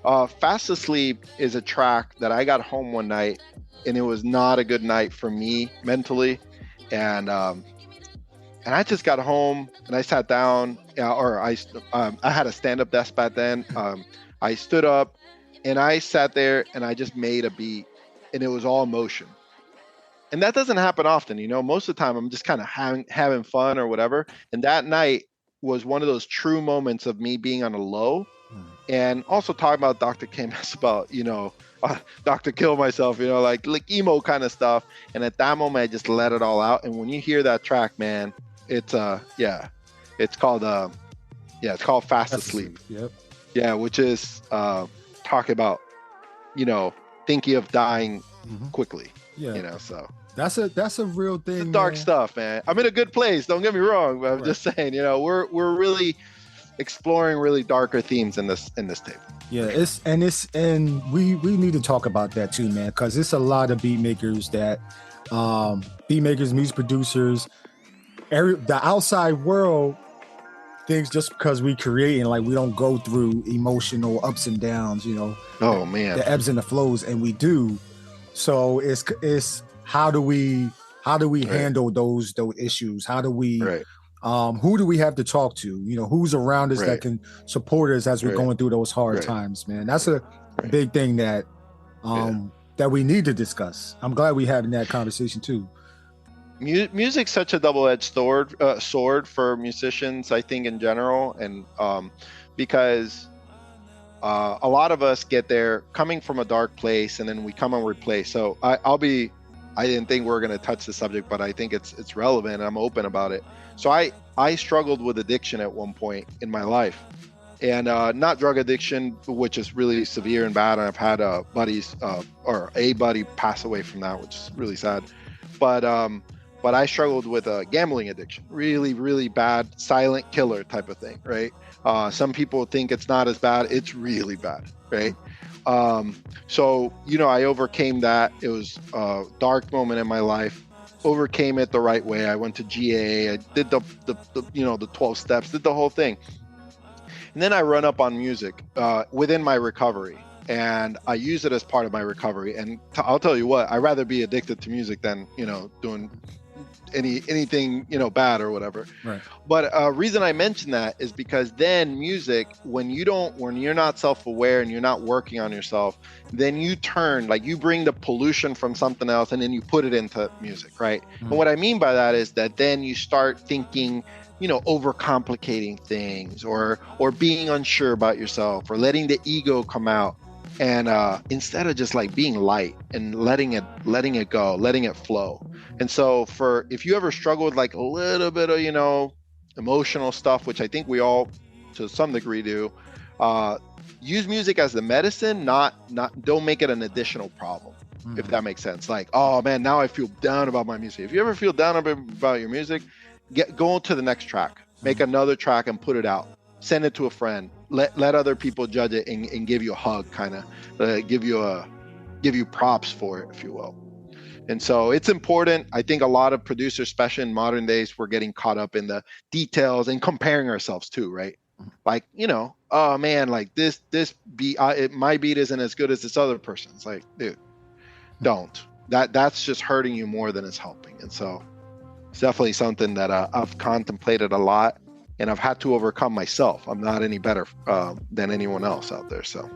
Fast Asleep is a track that I got home one night and it was not a good night for me mentally. And And I just got home and I sat down, I had a stand-up desk back then. I stood up and I sat there and I just made a beat, and it was all motion. And that doesn't happen often, you know. Most of the time I'm just kind of having fun or whatever. And that night was one of those true moments of me being on a low, and also talking about Dr. K-Mess about, you know, Dr. Kill Myself, you know, like emo kind of stuff. And at that moment I just let it all out. And when you hear that track, man, it's it's called Fast Asleep. Yep. Yeah, which is talking about, you know, thinking of dying quickly. Yeah, you know, so that's a real thing. It's dark stuff, man. I'm in a good place, don't get me wrong, but I'm just saying, you know, we're really exploring really darker themes in this tape. Yeah, and we need to talk about that too, man, because it's a lot of beat makers, music producers, the outside world thinks just because we create and like we don't go through emotional ups and downs, you know. Oh man, the ebbs and the flows, and we do. So it's how do we handle those issues? How do we who do we have to talk to? You know, who's around us that can support us as we're going through those hard times, man. That's a big thing that that we need to discuss. I'm glad we're having that conversation too. Music's such a double-edged sword for musicians, I think, in general, and because a lot of us get there coming from a dark place, and then we come and replace. So I didn't think we were going to touch the subject, but I think it's relevant, and I'm open about it. So I struggled with addiction at one point in my life, and not drug addiction, which is really severe and bad. And I've had buddies or a buddy pass away from that, which is really sad. But I struggled with a gambling addiction, really, really bad, silent killer type of thing, right? Some people think it's not as bad. It's really bad, right? So, you know, I overcame that. It was a dark moment in my life. Overcame it the right way. I went to GA. I did the 12 steps, did the whole thing. And then I run up on music within my recovery. And I use it as part of my recovery. And I'll tell you what, I'd rather be addicted to music than, you know, doing anything, you know, bad or whatever. Right. But reason I mention that is because then music, when you're not self-aware and you're not working on yourself, then you bring the pollution from something else and then you put it into music, right? And what I mean by that is that then you start thinking, you know, overcomplicating things or being unsure about yourself or letting the ego come out. And instead of just like being light and letting it go, letting it flow. And so if you ever struggle with like a little bit of, you know, emotional stuff, which I think we all to some degree do, use music as the medicine, don't make it an additional problem, if that makes sense. Like, oh man, now I feel down about my music. If you ever feel down about your music, go to the next track, make another track and put it out. Send it to a friend. Let other people judge it and give you a hug, kind of give you props for it, if you will. And so it's important. I think a lot of producers, especially in modern days, we're getting caught up in the details and comparing ourselves too, right? Like, you know, oh man, like this beat, my beat isn't as good as this other person's. Like, dude, don't. That's just hurting you more than it's helping. And so it's definitely something that I've contemplated a lot. And I've had to overcome myself. I'm not any better than anyone else out there. So,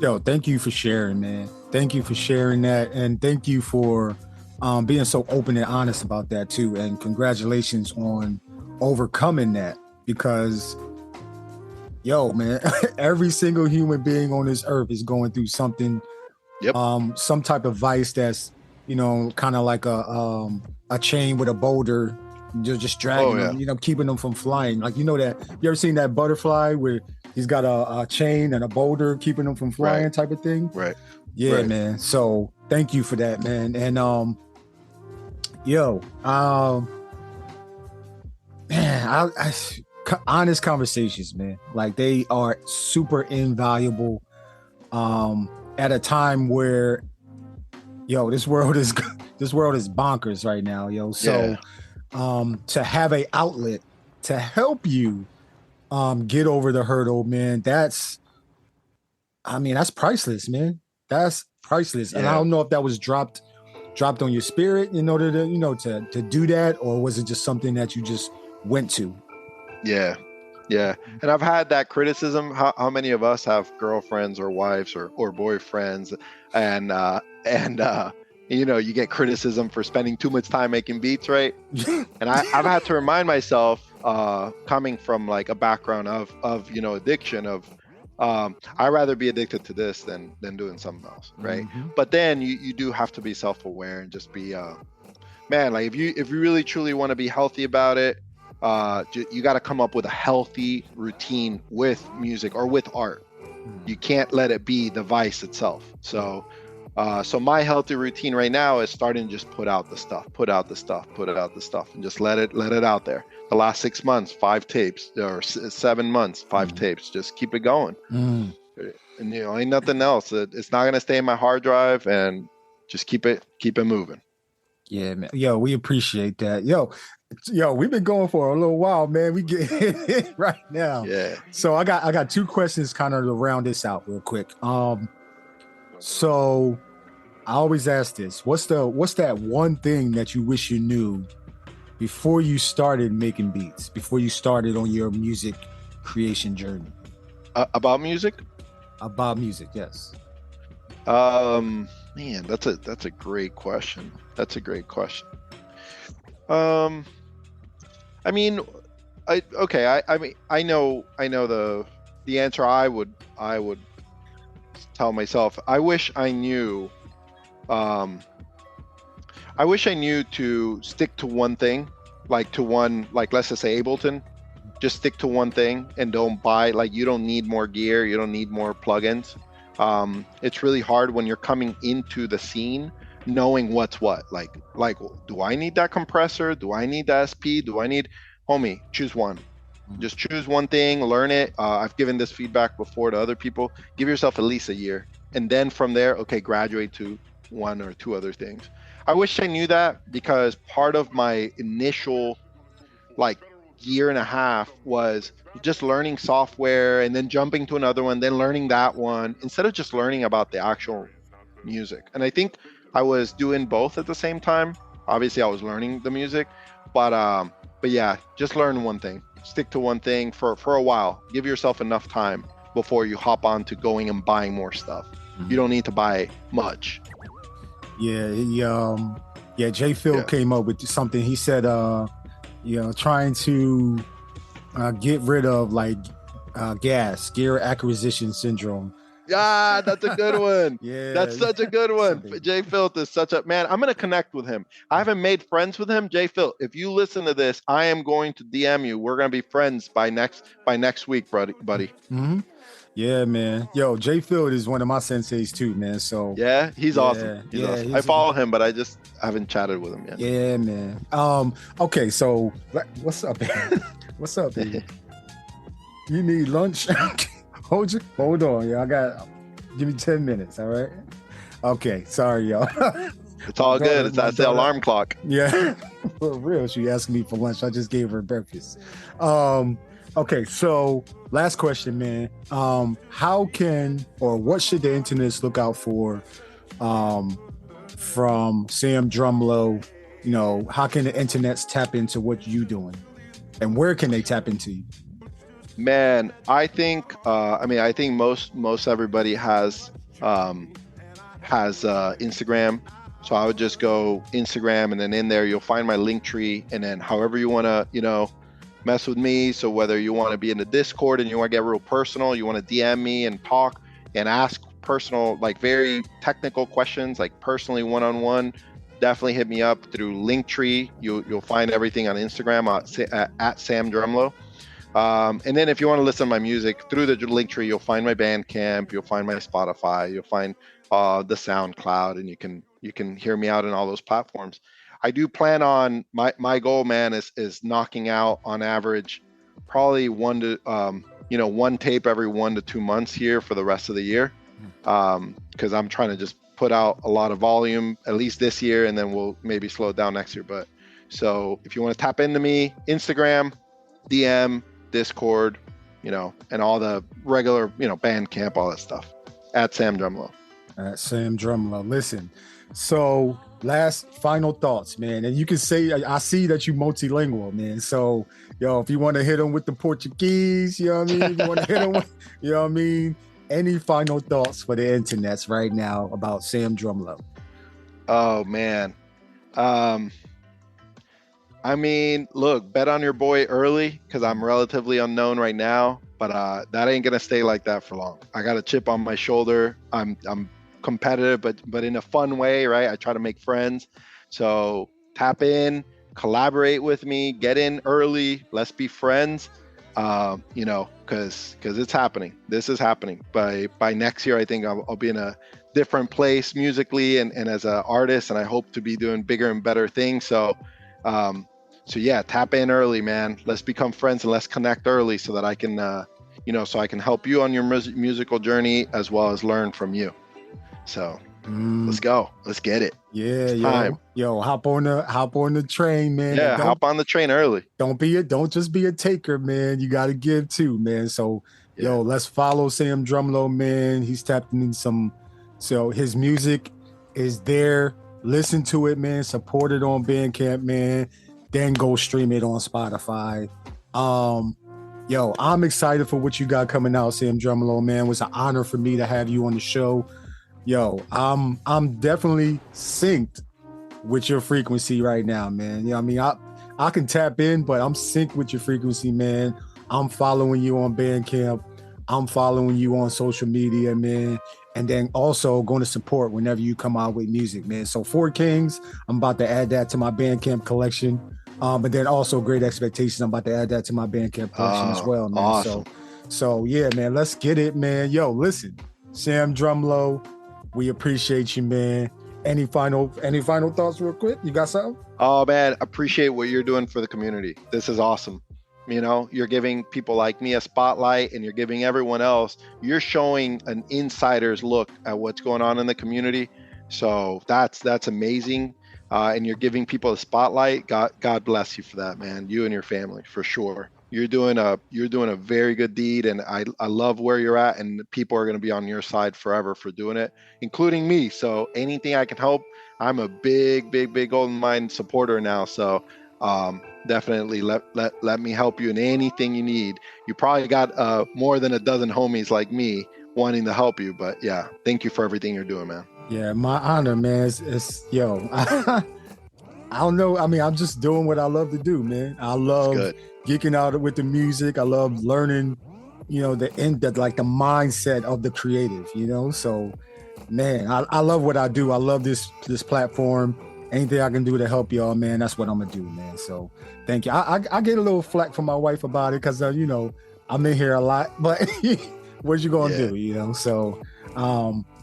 yo, thank you for sharing, man. Thank you for sharing that, and thank you for being so open and honest about that too. And congratulations on overcoming that, because, yo, man, every single human being on this earth is going through something. Yep. Some type of vice that's, you know, kind of like a chain with a boulder. Just dragging them, you know, keeping them from flying. Like, you know, that you ever seen that butterfly where he's got a chain and a boulder keeping them from flying, type of thing? Right. Yeah, man. So thank you for that, man. And man, honest conversations, man. Like, they are super invaluable. At a time where, yo, this world is bonkers right now, yo. So. To have a outlet to help you get over the hurdle, man, that's priceless, man. That's priceless. Yeah. And I don't know if that was dropped dropped on your spirit in order to, to do that? Or was it just something that you just went to? Yeah. Yeah. And I've had that criticism. How many of us have girlfriends or wives or boyfriends and you get criticism for spending too much time making beats, right? And I've had to remind myself, coming from like a background of addiction I'd rather be addicted to this than doing something else, right? Mm-hmm. But then you do have to be self-aware and just be man, like if you really truly want to be healthy about it, you got to come up with a healthy routine with music or with art. You can't let it be the vice itself. So my healthy routine right now is starting to just put out the stuff, and just let it out there. The last 6 months, 5 tapes, or 7 months, 5 tapes. Just keep it going. And ain't nothing else. It's not gonna stay in my hard drive, and just keep it moving. Yeah, man. Yo, we appreciate that. Yo, we've been going for a little while, man. We get it right now. Yeah. So I got 2 questions kind of to round this out real quick. So I always ask this: what's that one thing that you wish you knew before you started making beats, before you started on your music creation journey? About music? About music, yes. Man, that's a great question. I mean, I know the answer. I would tell myself, I wish I knew to stick to one thing, like let's just say Ableton. Just stick to one thing and don't buy, you don't need more gear, you don't need more plugins. It's really hard when you're coming into the scene knowing what's what. Like, do I need that compressor? Do I need the SP? Homie, choose one. Just choose one thing, learn it. I've given this feedback before to other people. Give yourself at least a year. And then from there, graduate to 1 or 2 other things. I wish I knew that, because part of my initial year and a half was just learning software and then jumping to another one, then learning that one, instead of just learning about the actual music. And I think I was doing both at the same time. Obviously I was learning the music, but yeah, just learn one thing, stick to one thing for a while. Give yourself enough time before you hop on to going and buying more stuff. You don't need to buy much. Yeah, Jay Phil came up with something. He said, trying to get rid of gear acquisition syndrome. Yeah, that's a good one. Yeah, that's such a good one. Jay Phil is such a man. I'm gonna connect with him. I haven't made friends with him. Jay Phil, if you listen to this, I am going to DM you. We're gonna be friends by next week, buddy. Mm-hmm. Yeah, man. Yo, Jay Phil is one of my senseis too, man. So yeah, he's awesome. He's awesome. I follow him, but I haven't chatted with him yet. Yeah, man. Okay, so what's up, man? What's up, baby? You need lunch? Hold on, y'all. Give me 10 minutes, all right? Okay, sorry, y'all. It's all good. That's the alarm clock. Yeah, for real. She asked me for lunch. I just gave her breakfast. Okay, so last question, man. How can, or what should the internets look out for from Sam Drumlo? How can the internets tap into what you're doing? And where can they tap into you? Man, I think most everybody has Instagram. So I would just go Instagram, and then in there you'll find my link tree, and then however you want to, mess with me. So whether you want to be in the Discord and you want to get real personal, you want to DM me and talk and ask personal, very technical questions, personally one-on-one, definitely hit me up through Linktree. You'll find everything on Instagram at Sam Drumlo. And then if you want to listen to my music through the Linktree, you'll find my Bandcamp, you'll find my Spotify, you'll find the SoundCloud, and you can hear me out on all those platforms. I do plan on my goal, man, is knocking out on average probably one tape every 1 to 2 months here for the rest of the year, because I'm trying to just put out a lot of volume at least this year, and then we'll maybe slow it down next year. But so if you want to tap into me, Instagram, DM, Discord, and all the regular, Bandcamp, all that stuff, at Sam Drumlo. At Sam Drumlo. Listen, so last final thoughts, man. And you can say, I see that you multilingual, man. So, yo, if you want to hit them with the Portuguese, you know what I mean? If you want to hit them with, you know what I mean? Any final thoughts for the internets right now about Sam Drumlo? Oh, man. I mean, look, bet on your boy early because I'm relatively unknown right now, but that ain't gonna stay like that for long. I got a chip on my shoulder. I'm competitive, but in a fun way, right? I try to make friends. So tap in, collaborate with me, get in early. Let's be friends. You know, because it's happening. This is happening. By next year, I think I'll be in a different place musically and as an artist, and I hope to be doing bigger and better things. So yeah, tap in early, man. Let's become friends and let's connect early so that I can, so I can help you on your musical journey as well as learn from you. So let's go. Let's get it. Yeah, it's time. Yo, hop on the train, man. Yeah, hop on the train early. Don't just be a taker, man. You got to give too, man. So, yo, let's follow Sam Drumlo, man. He's tapped in so his music is there. Listen to it, man. Support it on Bandcamp, man. Then go stream it on Spotify. Yo, I'm excited for what you got coming out, Sam Drumlo, man. It was an honor for me to have you on the show. Yo, I'm definitely synced with your frequency right now, man. You know what I mean? I can tap in, but I'm synced with your frequency, man. I'm following you on Bandcamp. I'm following you on social media, man. And then also going to support whenever you come out with music, man. So Four Kings, I'm about to add that to my Bandcamp collection. But then also Great Expectations, I'm about to add that to my Bandcamp collection as well, man. Awesome. So yeah, man, let's get it, man. Yo, listen, Sam Drumlo, we appreciate you, man. Any final thoughts real quick? You got something? Oh, man, appreciate what you're doing for the community. This is awesome. You know, you're giving people like me a spotlight and you're giving everyone else, you're showing an insider's look at what's going on in the community. So that's amazing. And you're giving people a spotlight. God bless you for that, man. You and your family, for sure. You're doing a very good deed, and I love where you're at, and people are going to be on your side forever for doing it, including me. So anything I can help, I'm a big Gldnmnd supporter now. So definitely let me help you in anything you need. You probably got more than a dozen homies like me wanting to help you, but yeah, thank you for everything you're doing, man. Yeah, my honor, man. It's yo, I don't know. I mean, I'm just doing what I love to do, man. I love geeking out with the music. I love learning, you know, the mindset of the creative, you know. So, man, I love what I do. I love this platform. Anything I can do to help y'all, man, that's what I'm gonna do, man. So, thank you. I get a little flack from my wife about it because you know, I'm in here a lot, but what you gonna do, you know? So,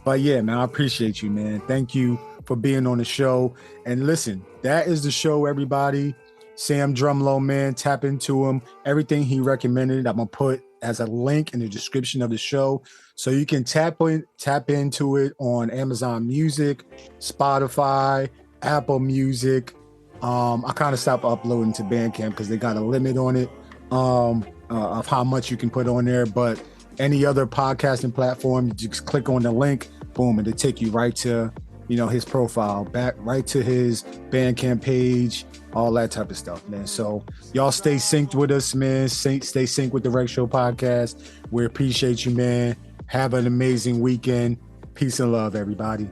but yeah, man, I appreciate you, man. Thank you for being on the show. And listen, that is the show, everybody. Sam Drumlo, man, tap into him. Everything he recommended, I'm gonna put as a link in the description of the show, so you can tap into it on Amazon Music, Spotify, Apple Music. I kind of stopped uploading to Bandcamp because they got a limit on it of how much you can put on there. But any other podcasting platform, you just click on the link, boom, and it'll take you right to, you know, his profile, back right to his Bandcamp page, all that type of stuff, man. So y'all stay synced with us, man. Stay synced with the Rec Show podcast. We appreciate you, man. Have an amazing weekend. Peace and love, everybody.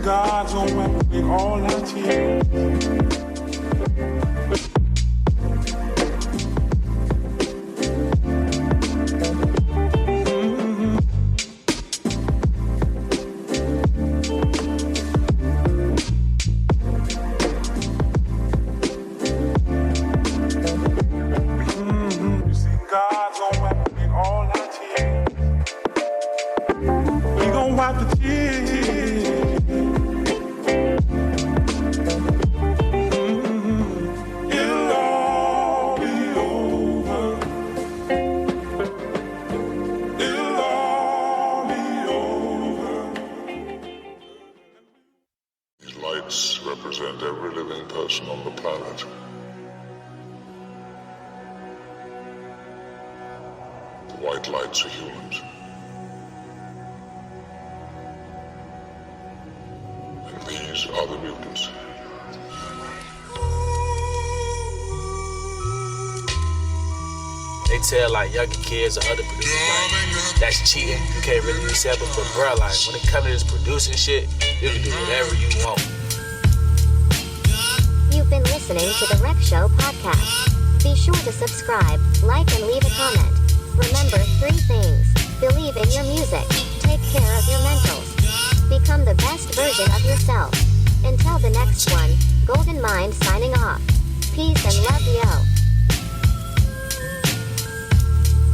God's gonna wipe away all our tears. You see, God's gonna wipe away all our tears. He gonna wipe the tears. lights represent every living person on the planet. The white lights are humans. And these are the mutants. They tell like younger kids or other producers like that's cheating, you can't really be separate. But bro, like when it comes to this producing shit, you can do whatever you want. You've been listening to the Rec Show podcast. Be sure to subscribe, like, and leave a comment. Remember 3 things. Believe in your music. Take care of your mentals. Become the best version of yourself. Until the next one, Gldnmnd signing off. Peace and love, yo.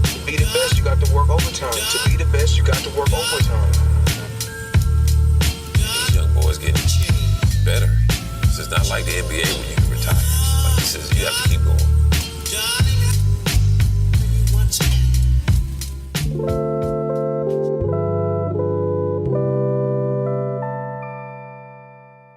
To be the best, you got to work overtime. To be the best, you got to work overtime. These young boys getting better. It's just not like the NBA when you